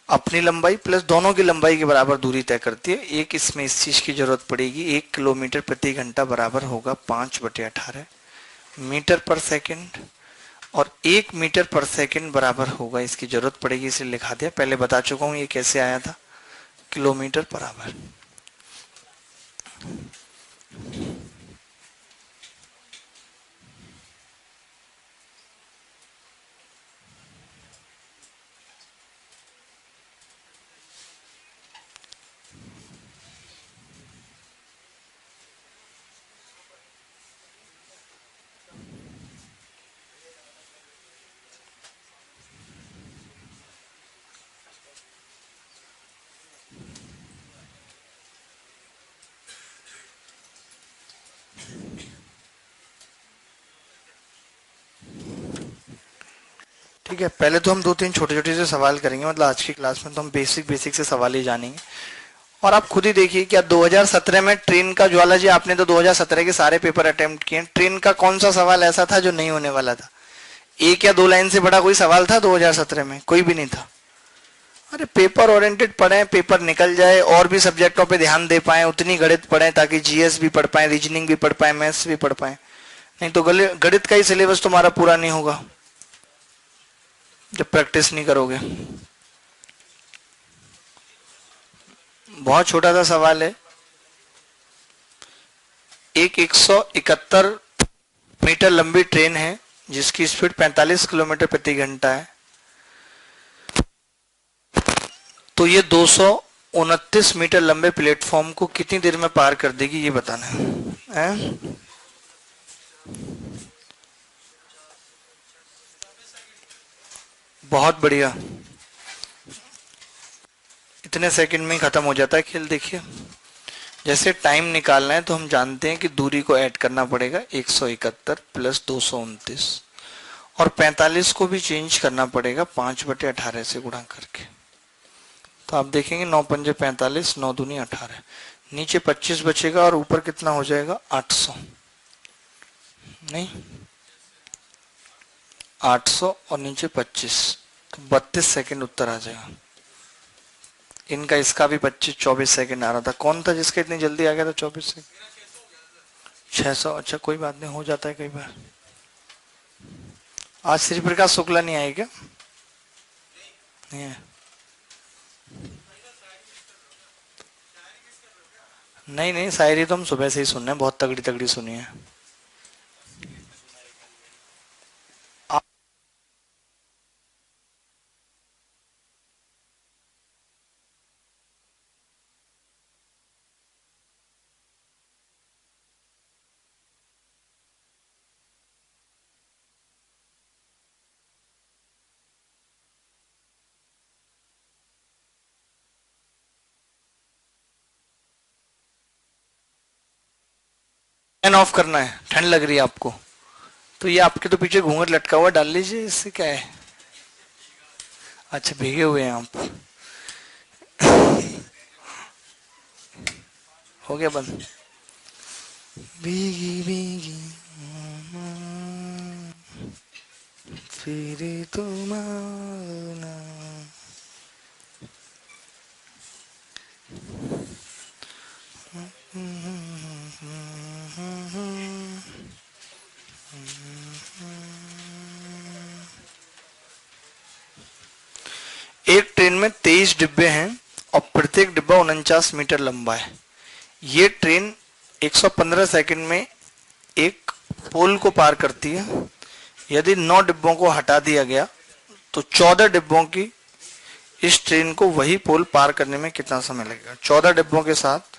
अपनी लंबाई प्लस दोनों की लंबाई के बराबर दूरी तय करती है। एक इसमें इस चीज की जरूरत पड़ेगी, 1 किलोमीटर प्रति घंटा बराबर होगा 5/18 मीटर पर सेकंड, और 1 मीटर पर सेकंड बराबर होगा, इसकी जरूरत पड़ेगी इसलिए लिखा दिया। पहले बता चुका हूं ये कैसे आया था, किलोमीटर पर आवर। ठीक है, पहले तो हम 2-3 छोटे छोटे से सवाल करेंगे, मतलब आज की क्लास में तो हम बेसिक से सवाल ही जानेंगे। और आप खुद ही देखिए, क्या 2017 में ट्रेन का, ज्वाला जी आपने तो 2017 के सारे पेपर अटेम्प्ट किए, ट्रेन का कौन सा सवाल ऐसा था जो नहीं होने वाला था? 1 या 2 लाइन से बड़ा कोई सवाल था 2017 में? कोई भी नहीं था। अरे पेपर ओरिएंटेड पढ़े, पेपर निकल जाए, और भी सब्जेक्टों पे ध्यान दे पाए, उतनी गणित पढ़े ताकि जीएस भी पढ़ पाए, रीजनिंग भी पढ़ पाए, मैथ्स भी पढ़ पाए। नहीं तो गणित का ही सिलेबस तुम्हारा पूरा नहीं होगा जब प्रैक्टिस नहीं करोगे। बहुत छोटा सा सवाल है, एक 171 मीटर लंबी ट्रेन है जिसकी स्पीड 45 किलोमीटर प्रति घंटा है, तो ये 229 मीटर लंबे प्लेटफॉर्म को कितनी देर में पार कर देगी, ये बताना है? बहुत बढ़िया, इतने सेकंड में ही खत्म हो जाता है खेल। देखिए, जैसे टाइम निकालना है तो हम जानते हैं कि दूरी को ऐड करना पड़ेगा, 171 प्लस 229, और 45 को भी चेंज करना पड़ेगा 5/18 से गुणा करके। तो आप देखेंगे 9 पंजे 45, 9 दूनी 18, नीचे 25 बचेगा और ऊपर कितना हो जाएगा 800, नहीं 800 और नीचे 25, तो 32 सेकंड उत्तर आ जाएगा। इनका इसका भी 24 सेकंड आ रहा था। कौन था जिसका इतनी जल्दी आ गया था 24 सेकंड? 600। अच्छा कोई बात नहीं, हो जाता है कई बार। आज श्री प्रकाश शुक्ला नहीं आए क्या? नहीं है। नहीं नहीं, शायरी तो हम सुबह से ही सुन रहे हैं, बहुत तगड़ी तगड़ी सुनी है। फैन ऑफ करना है, ठंड लग रही है आपको, तो ये आपके तो पीछे घूंघट लटका हुआ, डाल लीजिए, इससे क्या है। अच्छा भीगे हुए हैं आप, हो गया बंद। भीगी भीगी फिर तुम आना। एक ट्रेन में 23 डिब्बे हैं और प्रत्येक डिब्बा 49 मीटर लंबा है। ये ट्रेन 115 सेकंड में एक पोल को पार करती है। यदि 9 डिब्बों को हटा दिया गया तो 14 डिब्बों की इस ट्रेन को वही पोल पार करने में कितना समय लगेगा? 14 डिब्बों के साथ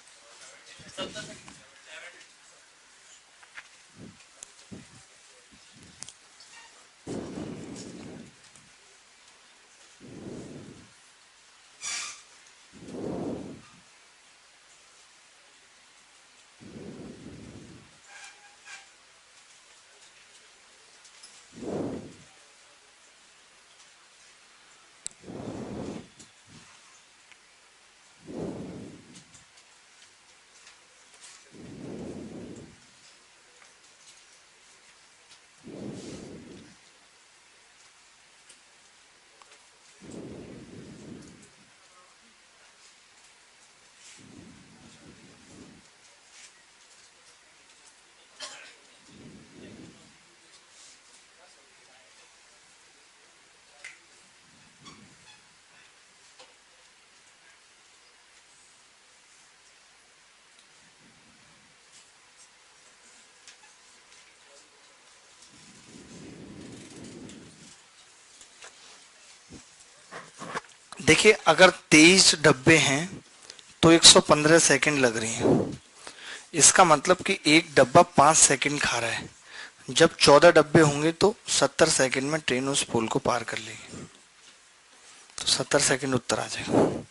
देखिए, अगर 23 डब्बे हैं तो 115 सेकंड लग रही हैं। इसका मतलब कि एक डब्बा 5 सेकंड खा रहा है। जब 14 डब्बे होंगे तो 70 सेकंड में ट्रेन उस पोल को पार कर लेगी। तो 70 सेकंड उत्तर आ जाएगा।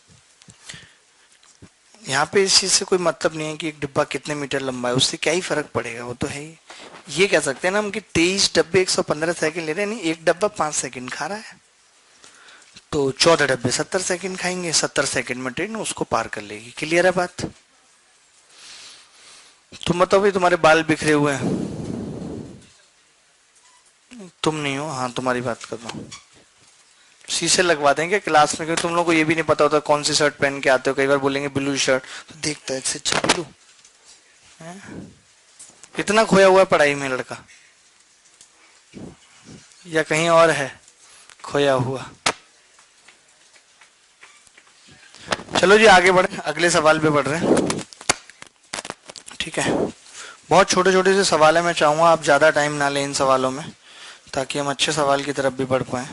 यहाँ पे इस चीज से कोई मतलब नहीं है कि एक डिब्बा कितने मीटर लंबा है, उससे क्या ही फर्क पड़ेगा, वो तो है ही। ये कह सकते हैं ना हम कि 23 डब्बे 115 सेकंड ले रहे हैं, नहीं, एक डब्बा 5 सेकंड खा रहा है, तो 14 डब्बे 70 सेकंड खाएंगे, 70 सेकंड में ट्रेन उसको पार कर लेगी। क्लियर है बात? तुम बताओ भाई, तुम्हारे बाल बिखरे हुए हैं। तुम नहीं हो, हाँ तुम्हारी बात कर रहा हूँ। शीशे लगवा देंगे क्लास में, क्योंकि तुम लोग को ये भी नहीं पता होता कौन सी शर्ट पहन के आते हो। कई बार बोलेंगे ब्लू शर्ट, तो देखता है इससे अच्छा ब्लू है। इतना खोया हुआ पढ़ाई में लड़का, या कहीं और है खोया हुआ। चलो जी आगे बढ़े, अगले सवाल पे बढ़ रहे हैं। ठीक है, बहुत छोटे छोटे से सवाल है, मैं चाहूंगा आप ज्यादा टाइम ना लें इन सवालों में, ताकि हम अच्छे सवाल की तरफ भी बढ़ पाए।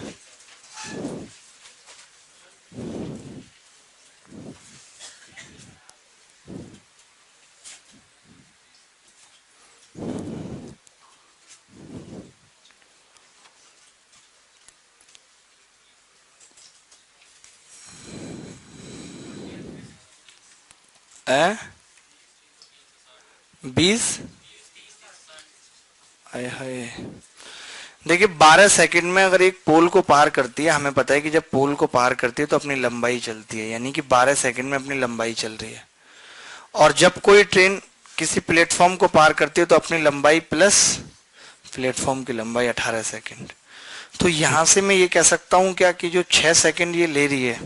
है 20, हाय देखिए 12 सेकंड में अगर एक पोल को पार करती है, हमें पता है कि जब पोल को पार करती है तो अपनी लंबाई चलती है, यानी कि 12 सेकंड में अपनी लंबाई चल रही है। और जब कोई ट्रेन किसी प्लेटफॉर्म को पार करती है तो अपनी लंबाई प्लस प्लेटफॉर्म की लंबाई 18 सेकंड। तो यहां से मैं ये कह सकता हूं क्या कि जो 6 सेकंड ये ले रही है,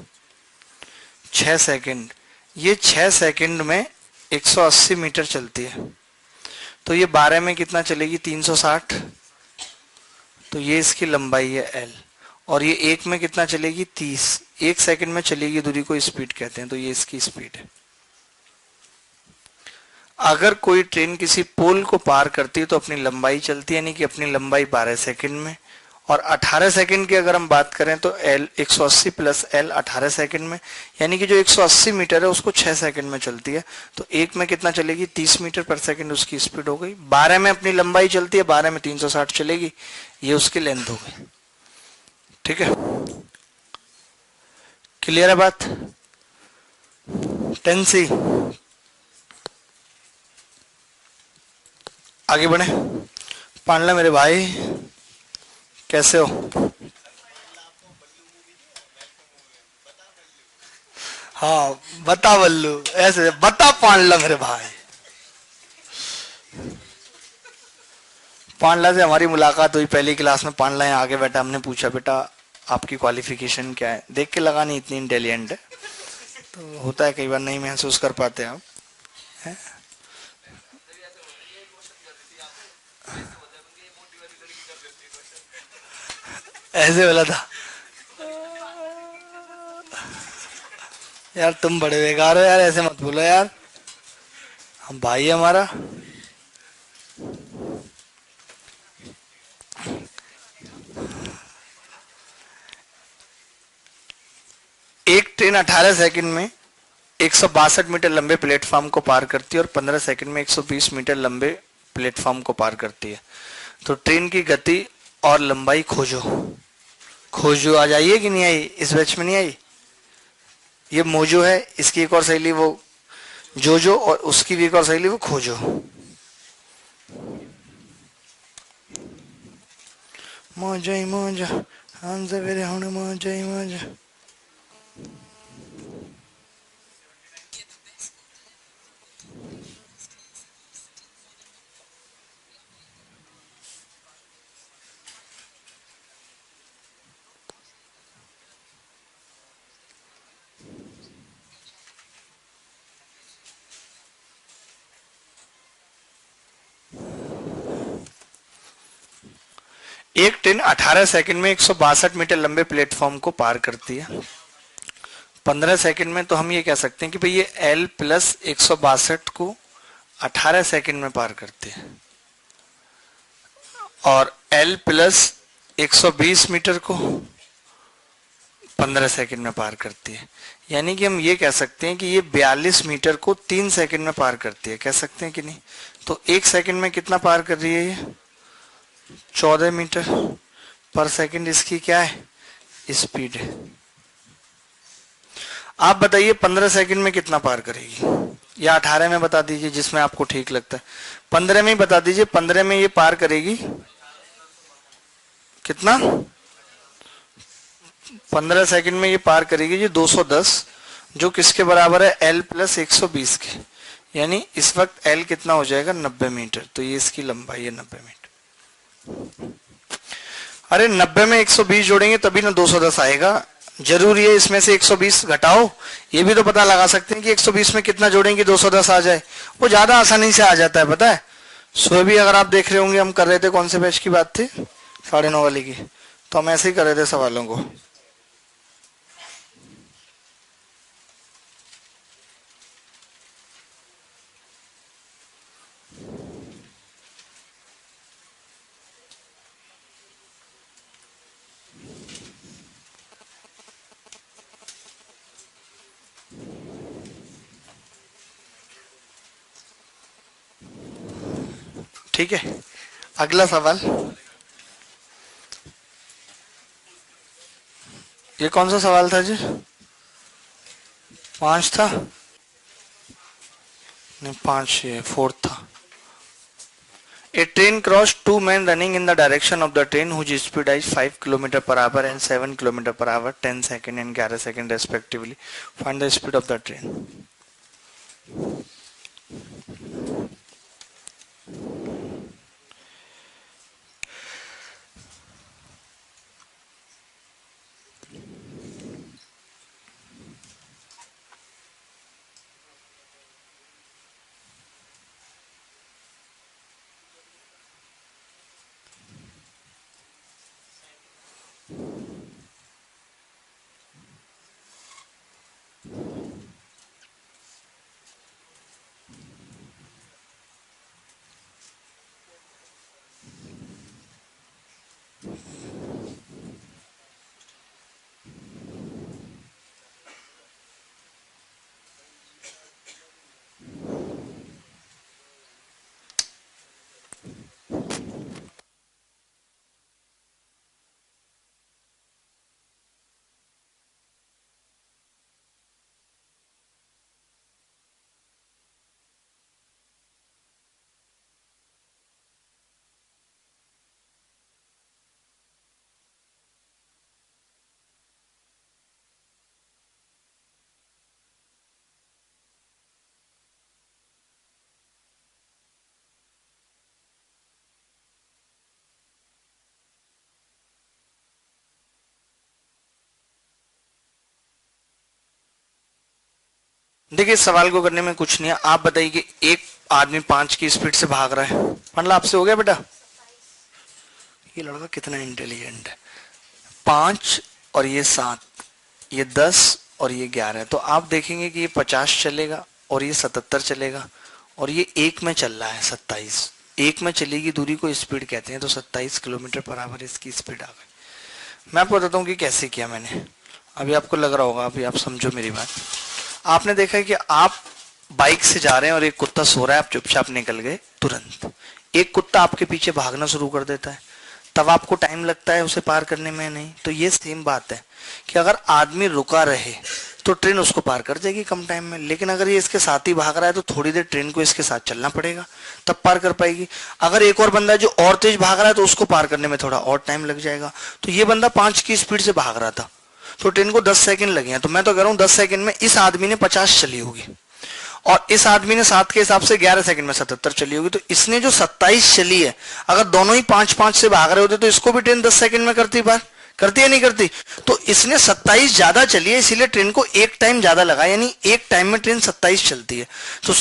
6 सेकंड, ये 6 सेकंड में 180 मीटर चलती है। तो ये 12 में कितना चलेगी? 360। तो ये इसकी लंबाई है एल। और ये एक में कितना चलेगी? 30। एक सेकंड में चलेगी दूरी को स्पीड कहते हैं, तो ये इसकी स्पीड है। अगर कोई ट्रेन किसी पोल को पार करती है तो अपनी लंबाई चलती है, यानी कि अपनी लंबाई 12 सेकंड में, और 18 सेकंड की अगर हम बात करें तो एल 180 प्लस एल 18 सेकंड में, यानी कि जो 180 मीटर है उसको 6 सेकंड में चलती है। तो एक में कितना चलेगी, 30 मीटर पर सेकंड उसकी स्पीड हो गई। 12 में अपनी लंबाई चलती है, 12 में 360 चलेगी, ये उसकी लेंथ हो गई। ठीक है, क्लियर है बात? 10C आगे बढ़े। पांडला मेरे भाई कैसे हो? हाँ बता बल्लू, ऐसे बता पांडला मेरे भाई। पांडला से हमारी मुलाकात हुई पहली क्लास में। पांडला यहाँ आगे बैठा, हमने पूछा बेटा आपकी क्वालिफिकेशन क्या है? देख के लगा नहीं इतनी इंटेलिजेंट है, तो होता है कई बार नहीं महसूस कर पाते आप। है? ऐसे बोला था यार, तुम बड़े बेकार हो यार, ऐसे मत बोलो यार, हम भाई है हमारा। एक ट्रेन 18 सेकंड में 162 मीटर लंबे प्लेटफॉर्म को पार करती है और 15 सेकंड में 120 मीटर लंबे प्लेटफॉर्म को पार करती है। तो ट्रेन की गति और लंबाई खोजो। खोजो आ जाइए कि नहीं आई? इस बैच में नहीं आई? ये मोजो है, इसकी एक और सहेली वो जोजो, और उसकी भी एक और सहेली वो खोजो। मौजा ही मौजा, हम सवेरे होने मौजा ही मौजा। एक ट्रेन 18 सेकंड में 162 मीटर लंबे प्लेटफॉर्म को पार करती है। 15 सेकंड में तो हम ये कह सकते हैं कि भाई ये L प्लस 162 को 18 सेकंड में पार करती है, और L प्लस 120 मीटर को 15 सेकंड में पार करती है। यानी कि हम ये कह सकते हैं कि ये 42 मीटर को 3 सेकंड में पार करती है। कह सकते हैं कि नहीं? तो एक सेकंड में कितना पार कर रही है ये? 14 मीटर पर सेकंड इसकी क्या है? स्पीड है। आप बताइए 15 सेकंड में कितना पार करेगी, या 18 में बता दीजिए, जिसमें आपको ठीक लगता है। 15 में ही बता दीजिए, 15 में ये पार करेगी कितना? 15 सेकंड में ये पार करेगी जी 210, जो किसके बराबर है? L प्लस 120 के। यानी इस वक्त L कितना हो जाएगा? 90 मीटर। तो ये इसकी लंबाई है 90 मीटर। अरे 90 में 120 जोड़ेंगे तभी ना 210 आएगा। जरूरी है इसमें से 120 घटाओ? ये भी तो पता लगा सकते हैं कि 120 में कितना जोड़ेंगे 210 आ जाए। वो ज्यादा आसानी से आ जाता है, पता है। सुबह भी अगर आप देख रहे होंगे, हम कर रहे थे, कौन से बैच की बात थी? 9:30 वाली की। तो हम ऐसे ही कर रहे थे सवालों को। ठीक है, अगला सवाल। ये कौन सा सवाल था जी? 5 था? नहीं 5, ये 4 था। A train crossed two men running in the direction of the train whose speed is 5 km per hour and 7 km per hour, 10 second and 11 second respectively. Find the speed of the train. देखिए, इस सवाल को करने में कुछ नहीं है। आप बताइए कि एक आदमी 5 की स्पीड से भाग रहा है। मतलब आपसे हो गया बेटा? ये लड़का कितना इंटेलिजेंट है। 5 और ये 7, ये 10 और ये 11। तो आप देखेंगे कि ये 50 चलेगा और ये 77 चलेगा और ये एक में चल रहा है 27। एक में चलेगी दूरी को स्पीड कहते हैं। तो 27 किलोमीटर पर आवर इसकी स्पीड आ गई। मैं आपको बताता हूँ कि कैसे किया मैंने। अभी आपको लग रहा होगा, अभी आप समझो मेरी बात। आपने देखा है कि आप बाइक से जा रहे हैं और एक कुत्ता सो रहा है, आप चुपचाप निकल गए तुरंत। एक कुत्ता आपके पीछे भागना शुरू कर देता है, तब आपको टाइम लगता है उसे पार करने में। नहीं, तो ये सेम बात है कि अगर आदमी रुका रहे तो ट्रेन उसको पार कर जाएगी कम टाइम में। लेकिन अगर ये इसके साथ ही भाग रहा है तो थोड़ी देर ट्रेन को इसके साथ चलना पड़ेगा, तब पार कर पाएगी। अगर एक और बंदा जो और तेज भाग रहा है तो उसको पार करने में थोड़ा और टाइम लग जाएगा। तो ये बंदा 5 की स्पीड से भाग रहा था तो ट्रेन को 10 सेकंड लगे हैं। तो मैं तो कह रहा हूं 10 सेकंड में इस आदमी ने 50 चली होगी और इस आदमी ने 7 के हिसाब से 11 सेकंड में 77 चली होगी। तो इसने जो 27 चली है, अगर दोनों ही 5-5 से भाग रहे होते तो इसको भी ट्रेन 10 सेकंड में करती पार। करती है नहीं करती? तो इसने 27 ज्यादा चली है, इसीलिए ट्रेन को एक टाइम ज्यादा लगा, यानी एक टाइम में ट्रेन 27 चलती है। तो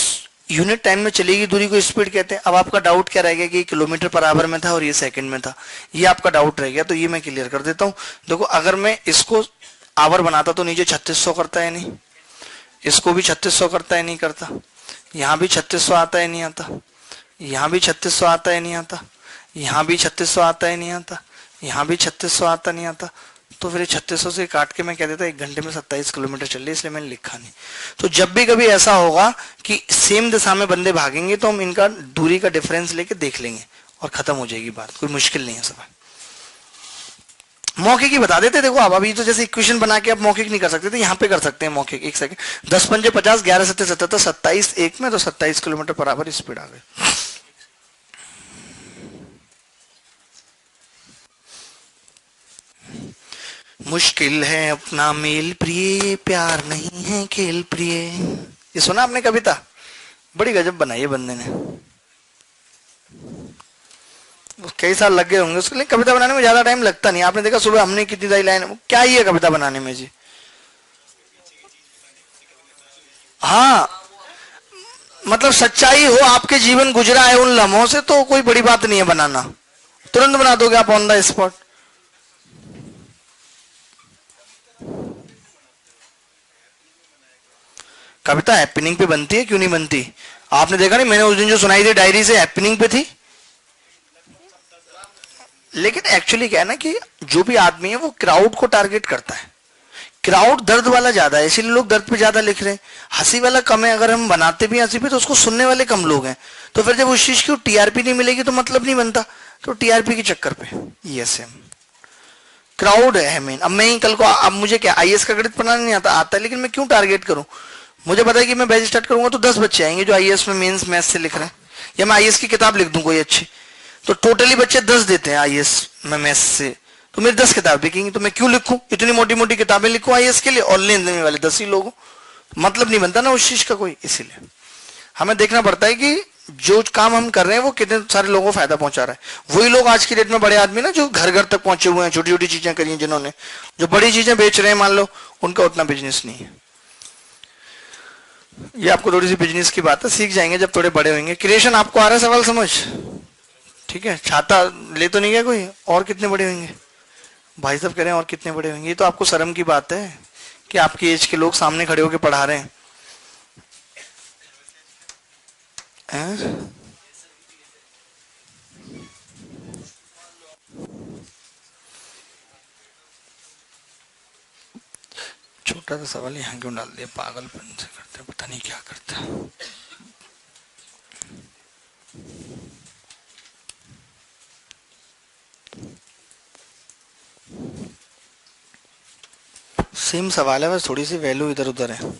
यूनिट टाइम में चलेगी दूरी को स्पीड कहते हैं। अब आपका डाउट क्या रह गया कि किलोमीटर पर आवर में था और ये सेकंड में था, ये आपका डाउट रह गया। तो ये मैं क्लियर कर देता हूं। देखो, अगर मैं इसको आवर बनाता तो नीचे 3600 करता है नहीं, इसको भी 3600 करता है नहीं करता, यहां भी 3600 आता है नहीं आता, यहां भी 3600 आता है नहीं आता, यहां भी 3600 आता है नहीं आता, यहां भी 3600 आता नहीं आता। तो फिर 3600 से काट के मैं कह देता 1 घंटे में 27 किलोमीटर चल रही, इसलिए मैंने लिखा नहीं। तो जब भी कभी ऐसा होगा कि सेम दिशा में बंदे भागेंगे तो हम इनका दूरी का डिफरेंस लेके देख लेंगे और खत्म हो जाएगी बात। कोई मुश्किल नहीं है सब। मौखिक ही बता देते। देखो अब अभी तो जैसे इक्वेशन बना के आप मौखिक नहीं कर सकते थे, यहाँ पे कर सकते हैं मौखिक। 1 सेकंड, 10 पंजे 50, 11 सत्ते 77, 27 एक में, तो 27 किलोमीटर पर आवर स्पीड आ गई। मुश्किल है अपना मेल प्रिय, प्यार नहीं है खेल प्रिय। ये सुना आपने कविता? बड़ी गजब बनाई है बंदे ने। कई साल लग गए होंगे उसके लिए। कविता बनाने में ज्यादा टाइम लगता नहीं। आपने देखा सुबह हमने कितनी सारी लाइन, क्या ही है कविता बनाने में जी। हाँ, मतलब सच्चाई हो, आपके जीवन गुजरा है उन लम्हों से, तो कोई बड़ी बात नहीं है बनाना। तुरंत बना दोगे आप on the spot. Kavita happening पे बनती है, क्यों नहीं बनती? आपने देखा नहीं, मैंने उस दिन जो सुनाई थी डायरी से, हैपनिंग पे थी। लेकिन एक्चुअली क्या है ना कि जो भी आदमी है वो क्राउड को टारगेट करता है। क्राउड दर्द वाला ज्यादा है, इसीलिए लोग दर्द पे ज्यादा लिख रहे हैं। हंसी वाला कम है। अगर हम बनाते भी हंसी पे तो उसको सुनने वाले कम लोग हैं। तो फिर जब उस चीज की टीआरपी नहीं मिलेगी तो मतलब नहीं बनता। तो टीआरपी के चक्कर पे ये सेम क्राउड है मेन। अब मैं ही कल को, अब मुझे क्या आईएएस का गणित बनाना नहीं आता, आता है, लेकिन मैं क्यों टारगेट करूं? मुझे पता है कि मैं बैच स्टार्ट करूंगा तो 10 बच्चे आएंगे जो आईएएस में मेंस मैथ से लिख रहे हैं, या मैं आईएएस की किताब लिख दूं कोई अच्छी, तो टोटली बच्चे 10 देते हैं आईएएस में मैथ से, तो मेरी 10 किताब बिकेंगी। तो मैं क्यों लिखूं इतनी मोटी मोटी किताबें लिखूं आईएएस के लिए, और लेन देने वाले 10 ही लोग हो? मतलब नहीं बनता ना उस चीज का कोई। इसीलिए हमें देखना पड़ता है कि जो काम हम कर रहे हैं वो कितने सारे लोगों को फायदा पहुंचा रहा है। वही लोग आज की डेट में बड़े आदमी ना जो घर घर तक पहुंचे हुए हैं, छोटी छोटी चीजें करी हैं जिन्होंने, जो बड़ी चीजें बेच रहे हैं मान लो, उनका उतना बिजनेस नहीं है। ये आपको थोड़ी सी बिजनेस की बात है, सीख जाएंगे जब थोड़े बड़े होंगे। क्रिएशन आपको आ रहा है सवाल समझ? ठीक है, छाता ले तो नहीं गया कोई? और कितने बड़े होंगे भाई साहब कह रहे हैं, और कितने बड़े होंगे? ये तो आपको शर्म की बात है कि आपकी एज के लोग सामने खड़े होकर पढ़ा रहे हैं। छोटा सा सवाल यहाँ क्यों डाल दिया, पागलपन से करते पता नहीं क्या करता। सेम सवाल है, बस थोड़ी सी वैल्यू इधर उधर है।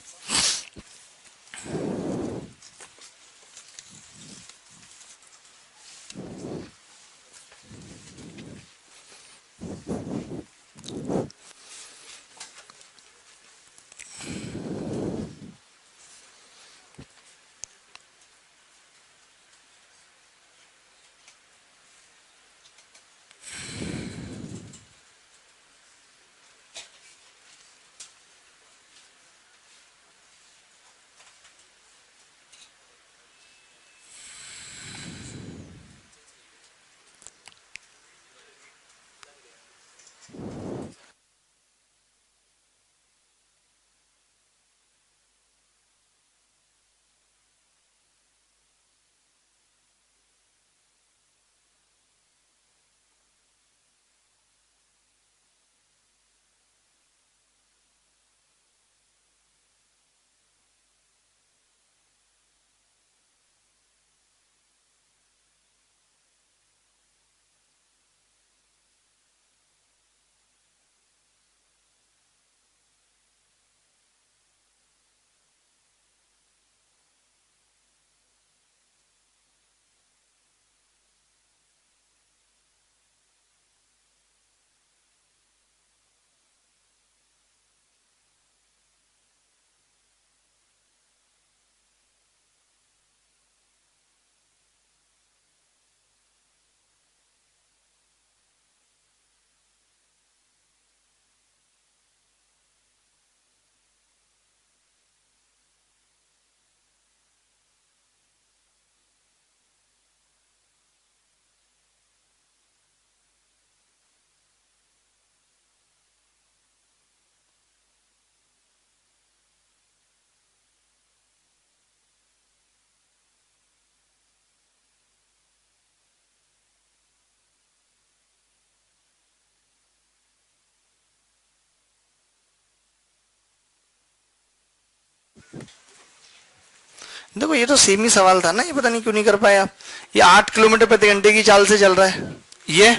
देखो ये तो सेम ही सवाल था ना, ये पता नहीं क्यों नहीं कर पाए आप। ये 8 किलोमीटर प्रति घंटे की चाल से चल रहा है, ये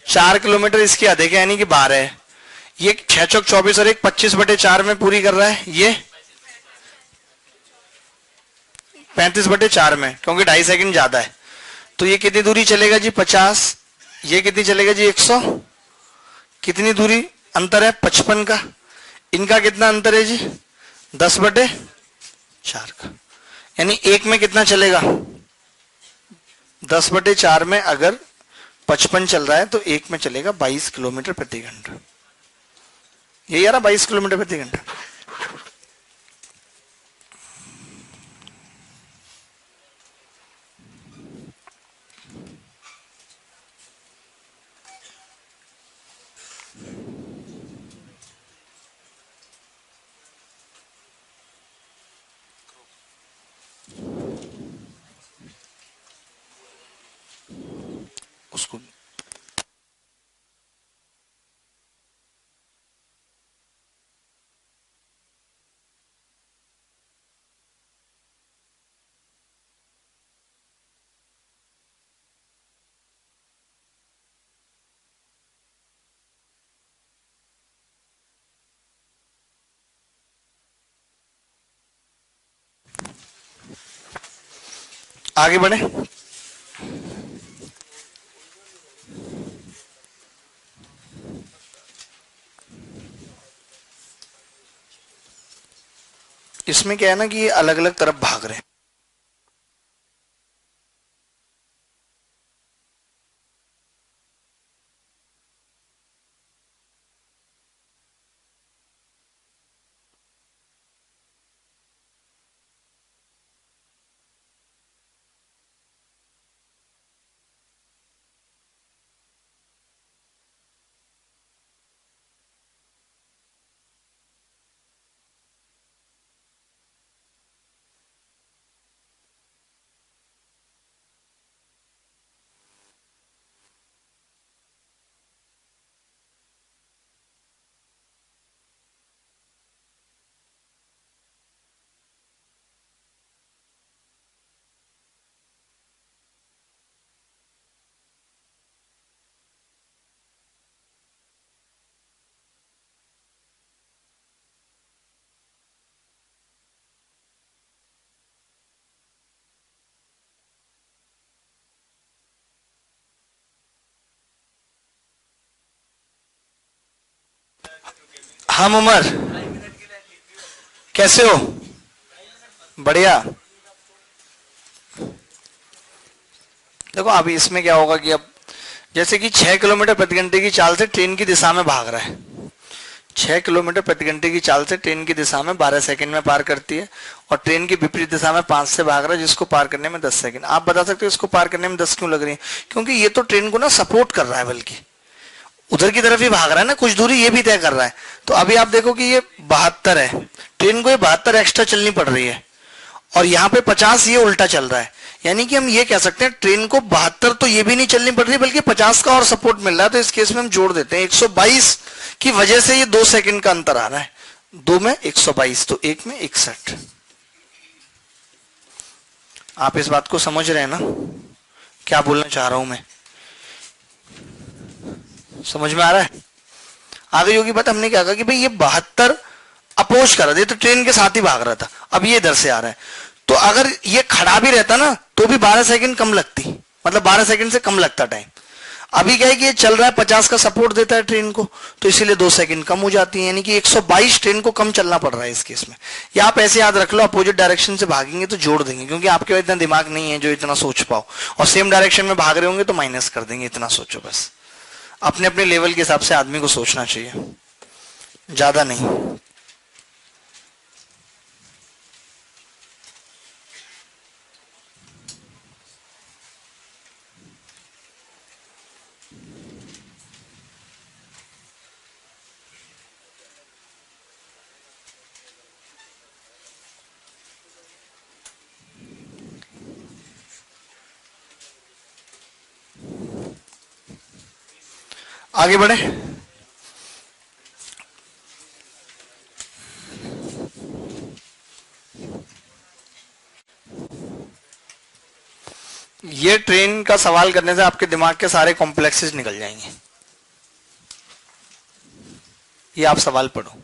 4 किलोमीटर इसके आधे के यानी कि 12 है। ये 6 चौक 24 और एक 25/4 में पूरी कर रहा है, ये 35/4 में, क्योंकि 2.5 सेकंड ज्यादा है। तो ये कितनी दूरी चलेगा जी, 50। ये कितनी चलेगा जी, 100। कितनी दूरी अंतर है, 55 का। इनका कितना अंतर है जी, 10/4 का। यानी एक में कितना चलेगा, 10/4 में अगर 55 चल रहा है तो एक में चलेगा 22 किलोमीटर प्रति घंटा। यही आ रहा 22 किलोमीटर प्रति घंटा। उसको आगे बढ़े। इसमें क्या है ना कि ये अलग अलग तरफ भाग रहे हैं। हम उमर, कैसे हो? बढ़िया। देखो अभी इसमें क्या होगा कि अब जैसे कि 6 किलोमीटर प्रति घंटे की चाल से ट्रेन की दिशा में भाग रहा है, 6 किलोमीटर प्रति घंटे की चाल से ट्रेन की दिशा में 12 सेकंड में पार करती है, और ट्रेन की विपरीत दिशा में 5 से भाग रहा है, जिसको पार करने में 10 सेकंड। आप बता सकते हो इसको पार करने में 10 क्यों लग रही है? क्योंकि ये तो ट्रेन को ना सपोर्ट कर रहा है, बल्कि उधर की तरफ ही भाग रहा है ना, कुछ दूरी ये भी तय कर रहा है। तो अभी आप देखो कि ये 72 है, ट्रेन को ये 72 एक्स्ट्रा चलनी पड़ रही है, और यहाँ पे 50 ये उल्टा चल रहा है। यानी कि हम ये कह सकते हैं ट्रेन को 72 तो ये भी नहीं चलनी पड़ रही, बल्कि 50 का और सपोर्ट मिल रहा है। तो इस केस में हम जोड़ देते हैं 122 की वजह से ये 2 सेकंड का अंतर आ रहा है, 2 में 122 तो 1 में 61। आप इस बात को समझ रहे हैं ना, क्या बोलना चाह रहा हूं मैं? समझ में आ रहा है? आगे योगी बात हमने क्या कहा कि भाई ये 72 अपोज कर रहा था, तो ट्रेन के साथ ही भाग रहा था, अब ये इधर से आ रहा है, तो अगर ये खड़ा भी रहता ना तो भी 12 सेकंड कम लगती, मतलब 12 सेकंड से कम लगता टाइम। अभी क्या है कि ये चल रहा है, 50 का सपोर्ट देता है ट्रेन को, तो इसीलिए 2 सेकंड कम हो जाती है, यानी कि 122 ट्रेन को कम चलना पड़ रहा है इस केस में। या आप ऐसे याद रख लो, अपोजिट डायरेक्शन से भागेंगे तो जोड़ देंगे, क्योंकि आपके इतना दिमाग नहीं है जो इतना सोच पाओ, और सेम डायरेक्शन में भाग रहे होंगे तो माइनस कर देंगे, इतना सोचो बस। अपने अपने लेवल के हिसाब से आदमी को सोचना चाहिए, ज्यादा नहीं। आगे बढ़े। ये ट्रेन का सवाल करने से आपके दिमाग के सारे कॉम्प्लेक्सेस निकल जाएंगे। ये आप सवाल पढ़ो।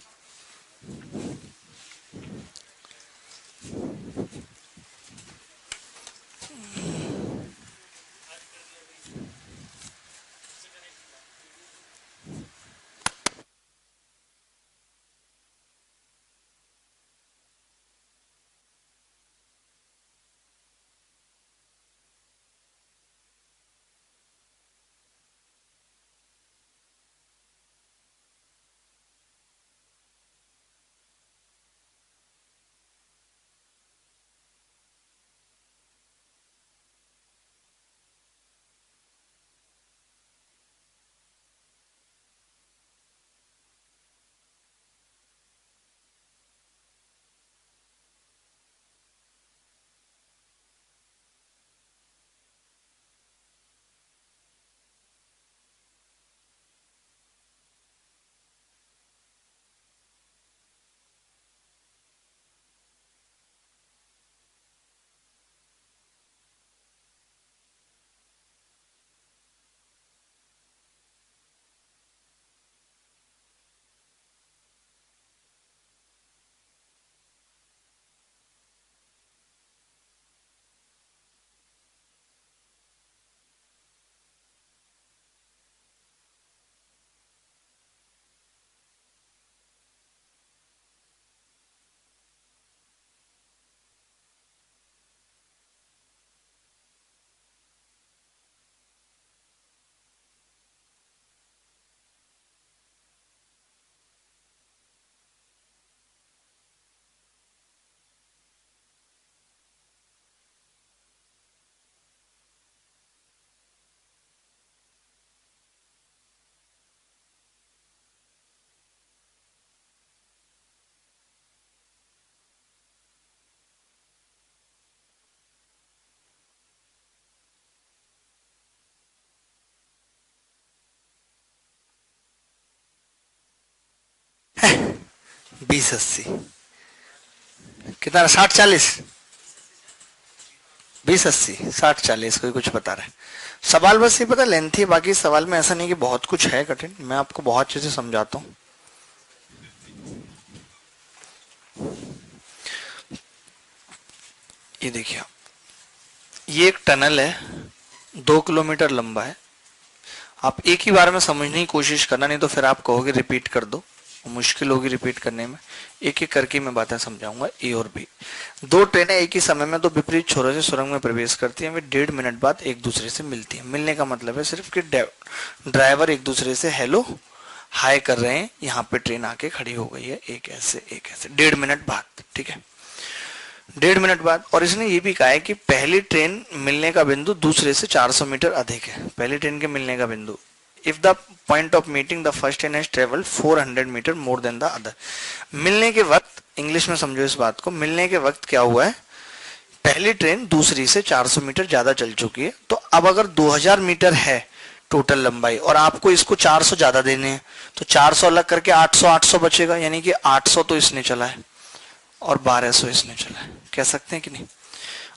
बीस अस्सी कितना? 60-40, 20-80, 60-40, कोई कुछ बता रहा है। सवाल बस ये पता लेंथी है, बाकी सवाल में ऐसा नहीं कि बहुत कुछ है कठिन, मैं आपको बहुत अच्छे से समझाता हूँ। ये देखिए, ये एक टनल है, 2 किलोमीटर लंबा है। आप एक ही बार में समझने की कोशिश करना, नहीं तो फिर आप कहोगे रिपीट कर दो। मुश्किल होगी रिपीट करने में, एक एक करके मैं बातें समझाऊंगा। ए और बी, दो ट्रेनें एक ही समय में दो विपरीत छोरों से सुरंग में प्रवेश करती हैं, वे 1.5 मिनट बाद एक दूसरे से मिलती हैं। मिलने का मतलब है सिर्फ कि ड्राइवर एक दूसरे से हेलो हाय कर रहे हैं, यहाँ पे ट्रेन आके खड़ी हो गई है, एक ऐसे 1.5 मिनट बाद, ठीक है, 1.5 मिनट बाद। और इसने ये भी कहा है कि पहली ट्रेन मिलने का बिंदु दूसरे से 400 मीटर अधिक है, पहली ट्रेन के मिलने का बिंदु। If the point of meeting the first train has travel 400 metre more than the other. मिलने के वक्त, इंग्लिश में समझो इस बात को, मिलने के वक्त क्या हुआ है, पहली ट्रेन दूसरी से 400 मीटर ज्यादा चल चुकी है। तो अब अगर 2000 मीटर है टोटल लंबाई और आपको इसको 400 ज्यादा देने हैं, तो 400 अलग करके 800 बचेगा, यानी कि 800 तो इसने चला है और 1200 इसने चला है। कह सकते हैं कि नहीं?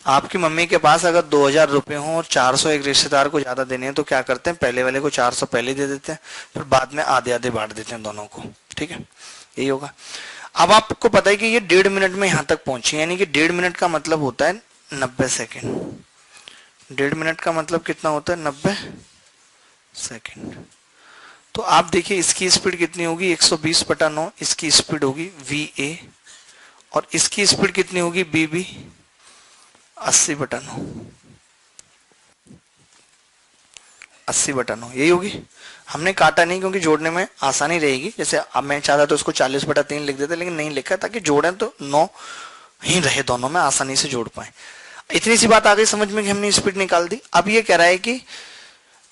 आपकी मम्मी के पास अगर 2000 रुपए हो और 400 एक रिश्तेदार को ज्यादा देने हैं, तो क्या करते हैं, पहले वाले को 400 पहले दे देते हैं, फिर बाद में आधे आधे बांट देते हैं दोनों को, ठीक है, यही होगा। अब आपको पता है कि ये 1.5 मिनट में यहां तक पहुंची, यानी कि 1.5 मिनट का मतलब होता है 90 सेकेंड। 1.5 मिनट का मतलब कितना होता है, 90 सेकेंड। तो आप देखिए इसकी स्पीड कितनी होगी, 120/9 इसकी स्पीड होगी VA, और इसकी स्पीड कितनी होगी BB, 80/9, 80/9 यही होगी। हमने काटा नहीं क्योंकि जोड़ने में आसानी रहेगी। जैसे अब मैं चाहता तो उसको 40/3 लिख देते, लेकिन नहीं लिखा ताकि जोड़ें तो 9 ही रहे, दोनों में आसानी से जोड़ पाए। इतनी सी बात आ गई समझ में कि हमने स्पीड निकाल दी। अब ये कह रहा है कि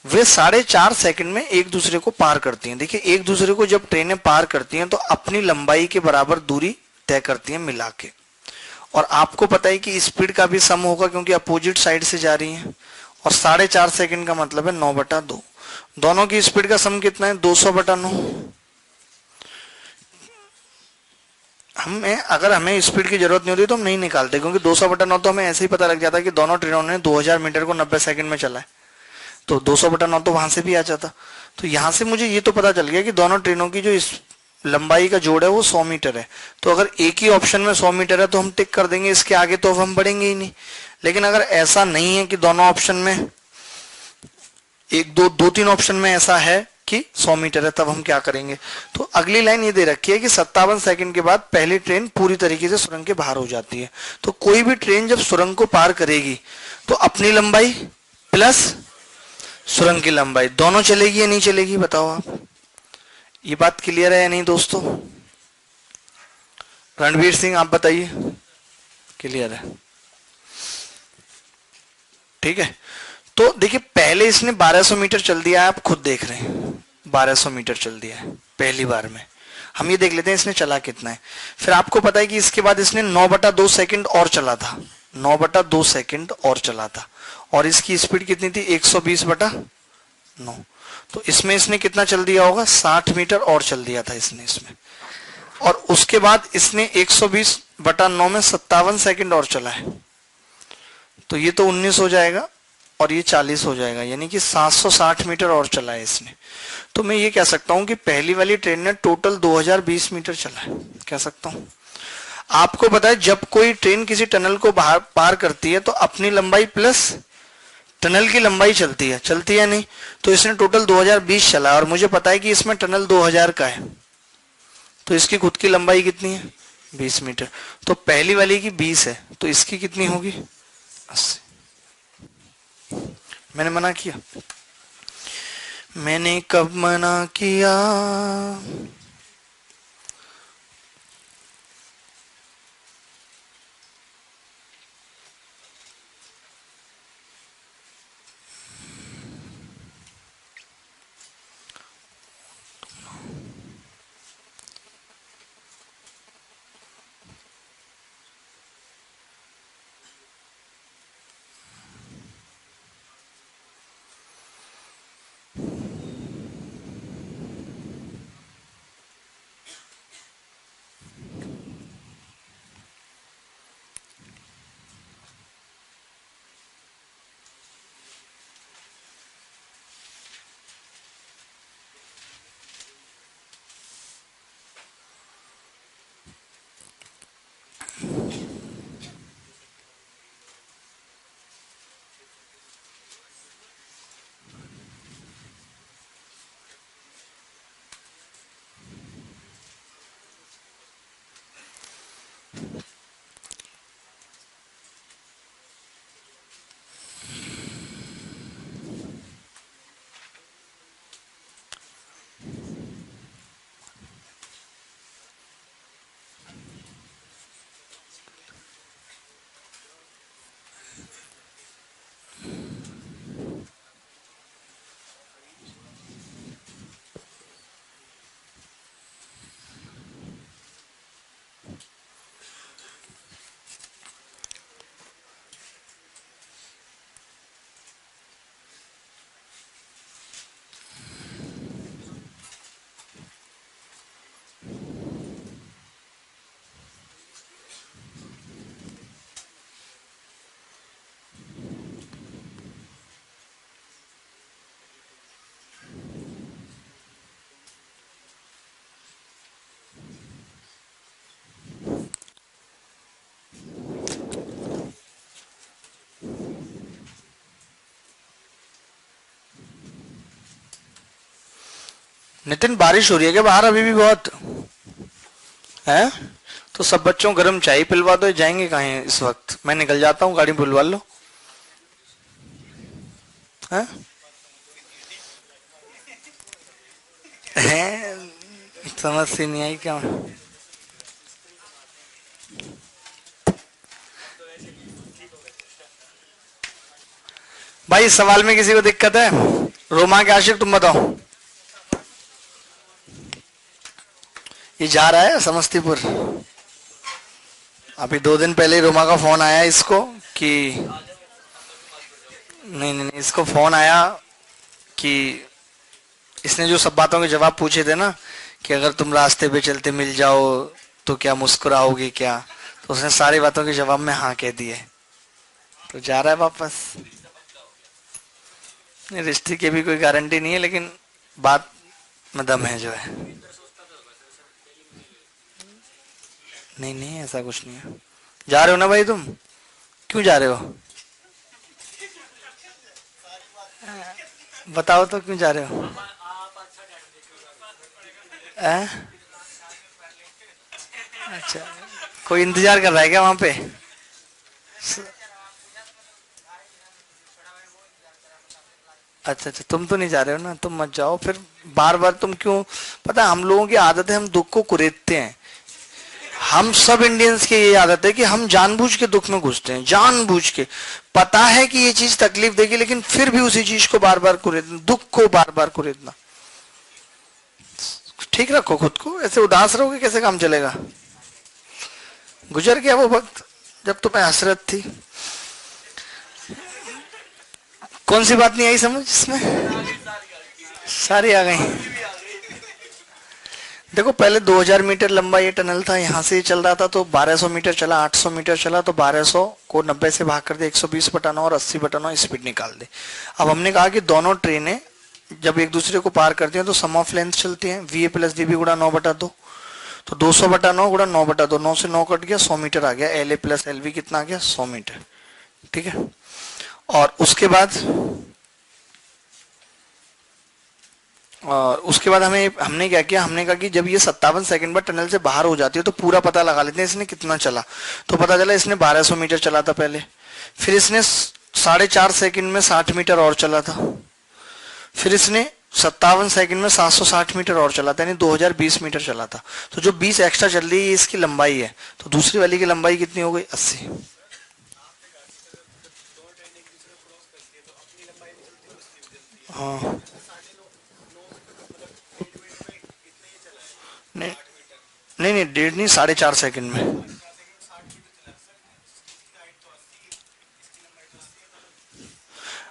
वे 4.5 सेकंड में एक दूसरे को पार करती हैं। देखिए एक दूसरे को जब ट्रेनें पार करती हैं तो अपनी लंबाई के बराबर दूरी तय करती हैं मिला के, और आपको पता है कि स्पीड का भी सम होगा क्योंकि अपोजिट साइड से जा रही हैं, और 4.5 सेकंड का मतलब है 9/2। दोनों की स्पीड का सम कितना है, 200/9। अगर हमें स्पीड की जरूरत नहीं होती तो हम नहीं निकालते, क्योंकि 200/9 तो हमें ऐसे ही पता लग जाता है कि दोनों ट्रेनों ने 2000 मीटर को 90 सेकंड में चला है, तो 200/9 तो वहां से भी आ जाता। तो यहां से मुझे ये तो पता चल गया कि दोनों ट्रेनों की जो इस लंबाई का जोड़ है वो 100 मीटर है। तो अगर एक ही ऑप्शन में 100 मीटर है तो हम टिक कर देंगे, इसके आगे तो अब हम बढ़ेंगे ही नहीं। लेकिन अगर ऐसा नहीं है कि दोनों ऑप्शन में, एक दो तीन ऑप्शन में ऐसा है कि 100 मीटर है, तब हम क्या करेंगे। तो अगली लाइन ये दे रखी है कि 57 सेकंड के बाद पहली ट्रेन पूरी तरीके से सुरंग के बाहर हो जाती है। तो कोई भी ट्रेन जब सुरंग को पार करेगी तो अपनी लंबाई प्लस सुरंग की लंबाई दोनों चलेगी या नहीं चलेगी, बताओ आप। ये बात क्लियर है या नहीं दोस्तों? रणवीर सिंह आप बताइए, क्लियर है, ठीक है। तो देखिए पहले इसने 1200 मीटर चल दिया है, आप खुद देख रहे हैं 1200 मीटर चल दिया है पहली बार में। हम ये देख लेते हैं इसने चला कितना है। फिर आपको पता है कि इसके बाद इसने 9/2 सेकंड और चला था, 9/2 सेकंड और चला था, और इसकी स्पीड कितनी थी, 120/9। तो इसमें इसने कितना चल दिया होगा, 60 मीटर और चल दिया था इसने इसमें। और उसके बाद इसने 120/9 में 57 सेकंड और चला है, तो ये तो 19 हो जाएगा और ये 40 हो जाएगा, यानी कि 760 मीटर और चला है इसने। तो मैं ये कह सकता हूं कि पहली वाली ट्रेन ने टोटल 2020 मीटर चला है, कह सकता हूं। आपको पता है जब कोई ट्रेन किसी टनल को बाहर पार करती है तो अपनी लंबाई प्लस टनल की लंबाई चलती है नहीं। तो इसने टोटल 2020 चला, और मुझे पता है कि इसमें टनल 2000 का है, तो इसकी खुद की लंबाई कितनी है, 20 मीटर। तो पहली वाली की 20 है, तो इसकी कितनी होगी, 80। मैंने मना किया, मैंने कब मना किया। नितिन बारिश हो रही है क्या बाहर अभी भी बहुत है? तो सब बच्चों गर्म चाय पिलवा दो, जाएंगे कहाँ इस वक्त? मैं निकल जाता हूँ, गाड़ी बुलवा लो। है? हैं? समझ से नहीं आई क्या? भाई इस सवाल में किसी को दिक्कत है? रोमा के आशिक तुम बताओ। ये जा रहा है समस्तीपुर। अभी 2 दिन पहले ही रोमा का फोन आया इसको कि नहीं, इसको फोन आया कि इसने जो सब बातों के जवाब पूछे थे ना, कि अगर तुम रास्ते पे चलते मिल जाओ तो क्या मुस्कुराओगे क्या, तो उसने सारी बातों के जवाब में हाँ कह दिए। तो जा रहा है वापस। रिश्ते की भी कोई गारंटी नहीं है, लेकिन बात में दम है जो है। नहीं नहीं, ऐसा कुछ नहीं है। जा रहे हो ना भाई तुम? क्यों जा रहे हो? बताओ तो क्यों जा रहे हो? हैं? अच्छा, कोई इंतजार कर रहा है क्या वहां पे? अच्छा अच्छा, तुम तो नहीं जा रहे हो ना, तुम मत जाओ फिर। बार बार तुम क्यों? पता है हम लोगों की आदत है, हम दुख को कुरेदते हैं। हम सब इंडियंस की ये आदत है कि हम जानबूझ के दुख में घुसते हैं, जानबूझ के। पता है कि ये चीज तकलीफ देगी, लेकिन फिर भी उसी चीज को बार बार कुरेदना, दुख को बार बार कुरेदना। ठीक रखो खुद को, ऐसे उदास रहोगे कैसे काम चलेगा? गुजर गया वो वक्त जब तुम्हें हसरत थी। कौन सी बात नहीं आई समझ इसमें? सारी आ गई। देखो पहले 2000 मीटर लंबा ये टनल था, यहाँ से चल रहा था तो 1200 मीटर चला, 800 मीटर चला, तो 1200 को 90 से भाग कर दे, 120 बटा 9 और 80 बटा 9 स्पीड निकाल दे। अब हमने कहा कि दोनों ट्रेनें जब एक दूसरे को पार करती हैं तो सम ऑफ लेंथ चलती हैं, V A plus D B गुणा 9/2। तो 200/9 गुणा 9/2, 9 से 9 कट गया, 100 मीटर आ गया। L A plus L V कितना आ गया? 100 मीटर। ठीक है। और उसके बाद हमने क्या किया, हमने कहा कि जब ये 57 सेकंड बाद टनल से बाहर हो जाती है तो पूरा पता लगा लेते हैं इसने कितना चला। तो पता चला इसने 1200 मीटर चला था पहले, फिर इसने 4.5 सेकंड में 60 मीटर और चला था, फिर इसने 57 सेकंड में 760 मीटर और चला था, यानी 2020 मीटर चला था। तो जो 20 एक्स्ट्रा चल रही है इसकी लंबाई है, तो दूसरी वाली की लंबाई कितनी हो गई? 80। हाँ। नहीं नहीं नहीं, 1.5 नहीं, 4.5 सेकंड में।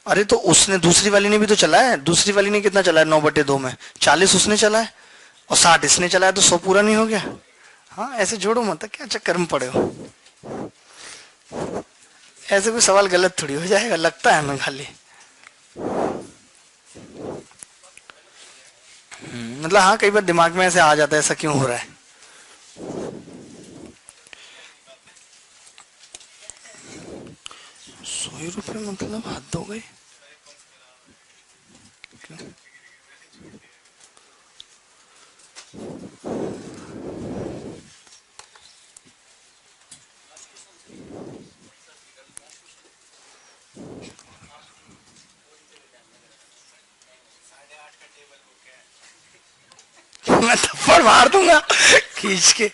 अरे तो उसने दूसरी वाली ने भी तो चला है, दूसरी वाली ने कितना चला है? 9/2 में 40 उसने चला है और 60 इसने चला है, तो 100 पूरा नहीं हो गया? हाँ, ऐसे जोड़ो मत, क्या चक्कर में पड़े हो? ऐसे कोई सवाल गलत थोड़ी हो जाएगा, लगता है हमें खाली। मतलब हाँ, कई बार दिमाग में ऐसे आ जाता है ऐसा क्यों हो रहा है। 100 रुपये मतलब हद हो गई। मैं थप्पड़ मार दूंगा खींच के।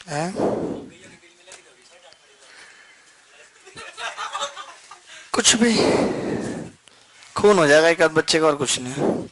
है? कुछ भी खून हो जाएगा एक आध बच्चे का, और कुछ नहीं।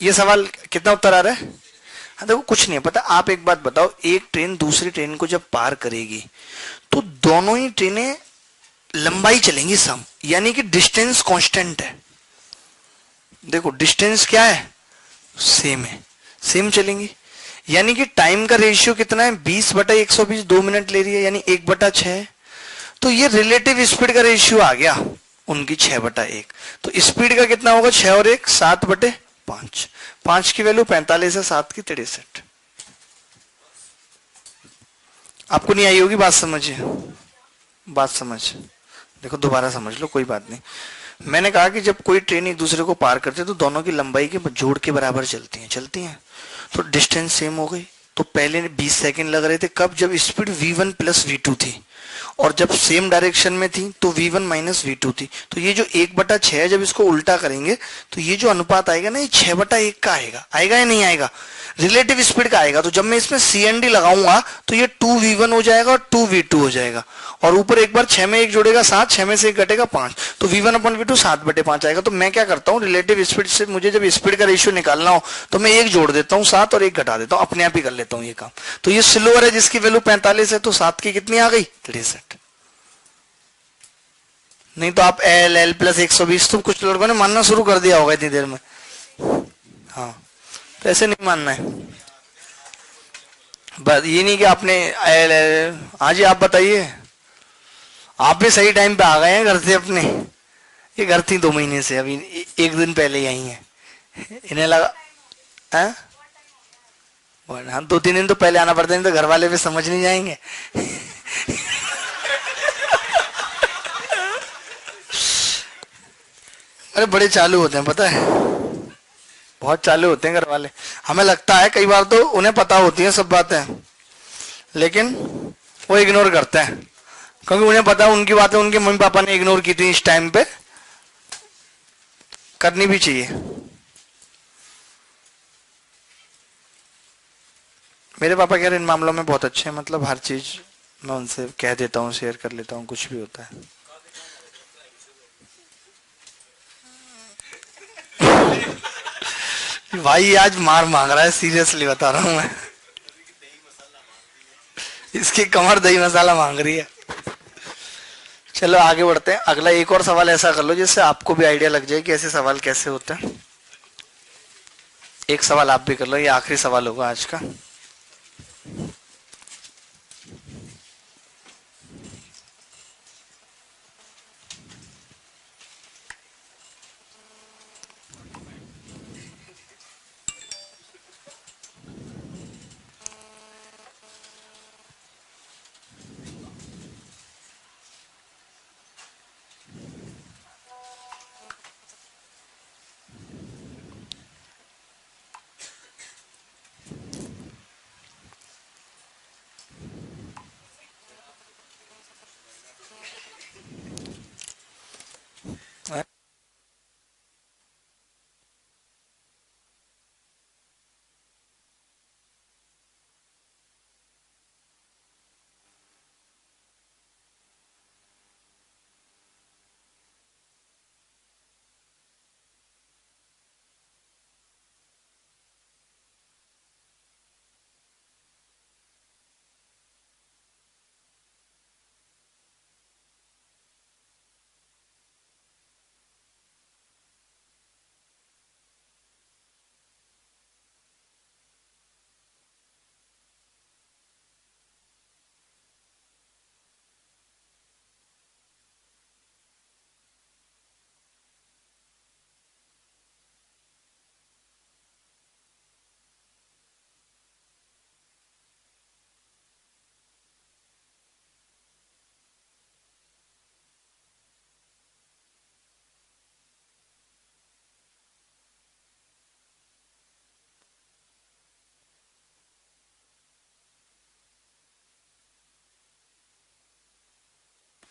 ये सवाल कितना उत्तर आ रहा है? हाँ देखो कुछ नहीं है पता, आप एक बात बताओ, एक ट्रेन दूसरी ट्रेन को जब पार करेगी तो दोनों ही ट्रेनें लंबाई चलेंगी सम, यानी कि डिस्टेंस कांस्टेंट है। देखो डिस्टेंस क्या है, सेम है, सेम चलेंगी, यानी कि टाइम का रेशियो कितना है, 20/120, 2 मिनट ले रही है, यानी 1/6। तो ये रिलेटिव स्पीड का रेशियो आ गया उनकी 6/1। तो स्पीड का कितना होगा, 6 और 1 7/5। 5 की वैल्यू 45 है, 7 की 63। आपको नहीं आई होगी बात, समझिए बात समझ, देखो दोबारा समझ लो, कोई बात नहीं। मैंने कहा कि जब कोई ट्रेन एक दूसरे को पार करते तो दोनों की लंबाई के जोड़ के बराबर चलती हैं। तो डिस्टेंस सेम हो गई। तो पहले 20 सेकंड लग रहे थे, कब, जब स्पीड v1 प्लस v2 थी, और जब सेम डायरेक्शन में थी तो v1 माइनस v2 थी। तो ये जो 1/6 जब इसको उल्टा करेंगे तो ये जो अनुपात आएगा ना, ये 6/1 का आएगा, आएगा या नहीं आएगा, रिलेटिव स्पीड का आएगा। तो जब मैं इसमें CND लगाऊंगा तो ये 2v1 हो जाएगा और 2v2 हो जाएगा, और ऊपर एक बार 6 में 1 जोड़ेगा 7, 6 में से 1 घटेगा 5, तो v1/v2 7/5 आएगा। तो मैं क्या करता हूँ, रिलेटिव स्पीड से मुझे जब स्पीड का रेशियो निकालना हो तो मैं 1 जोड़ देता हूँ 7 और 1 घटा देता हूँ, अपने आप ही कर लेता हूँ ये काम। तो ये स्लोअर है जिसकी वैल्यू 45 है, तो 7 की कितनी आ गई, 63। नहीं तो आप L प्लस 120 तो कुछ लोगों ने मानना शुरू कर दिया होगा इतनी देर में। हाँ तो ऐसे नहीं मानना है, बस ये नहीं कि आपने हाँ जी आप बताइए, आप भी सही टाइम पे आ गए हैं घर से अपने। ये घर थी 2 महीने से, अभी 1 दिन पहले ही आई हैं, इन्हें लगा है? हाँ 2-3 दिन तो पहले आना पड़ता है, नहीं तो घर वाले भी समझ नहीं जाएंगे। अरे बड़े चालू होते हैं पता है, बहुत चालू होते हैं घर वाले। हमें लगता है कई बार तो उन्हें पता होती है सब बातें, लेकिन वो इग्नोर करते हैं, क्योंकि उन्हें पता है उनकी बातें उनके मम्मी पापा ने इग्नोर की थी, इस टाइम पे करनी भी चाहिए। मेरे पापा कह रहे इन मामलों में बहुत अच्छे हैं, मतलब हर चीज मैं उनसे कह देता हूँ, शेयर कर लेता हूँ, कुछ भी होता है। भाई आज मार मांग रहा है, सीरियसली बता रहा हूं मैं, इसकी कमर दही मसाला मांग रही है। चलो आगे बढ़ते हैं, अगला एक और सवाल ऐसा कर लो जिससे आपको भी आइडिया लग जाए कि ऐसे सवाल कैसे होते हैं। एक सवाल आप भी कर लो, ये आखिरी सवाल होगा आज का।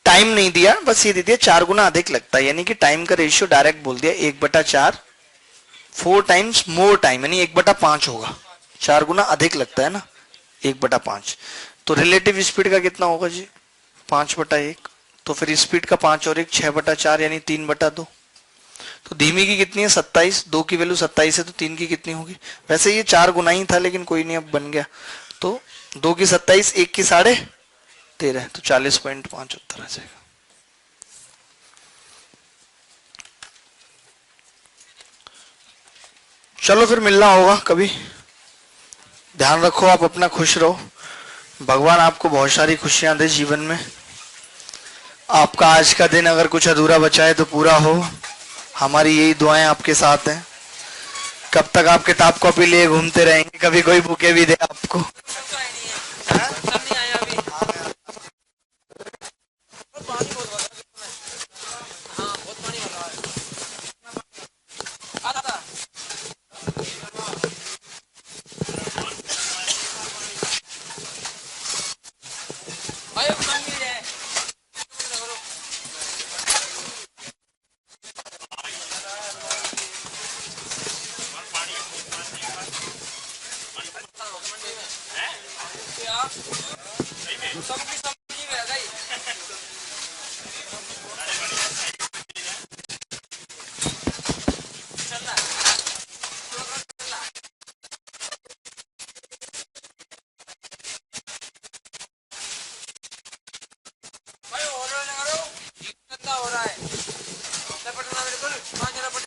टाइम नहीं दिया, बस ये दे दिया 4 गुना अधिक लगता है, यानी कि टाइम का रेशियो डायरेक्ट बोल दिया 1/4, 4 टाइम्स मोर टाइम, यानी 1/5 होगा, 4 गुना अधिक लगता है ना 1/5। तो रिलेटिव स्पीड का कितना होगा जी, 5/1। तो फिर स्पीड का 5 और 1 6/4, यानी 3/2। तो धीमी की कितनी है 27, 2 की वैल्यू 27 है तो 3 की कितनी होगी। वैसे ये 4 गुना ही था लेकिन कोई नहीं अब बन गया। तो 2 की 27, 1 की 13.5 तो 40.5 उत्तर आ जाएगा। चलो फिर मिलना होगा कभी। ध्यान रखो आप अपना, खुश रहो। भगवान आपको बहुत सारी खुशियां दे जीवन में। आपका आज का दिन अगर कुछ अधूरा बचा है तो पूरा हो। हमारी यही दुआएं आपके साथ हैं। कब तक आप किताब कॉपी लिए घूमते रहेंगे, कभी कोई बुके भी दे आपको।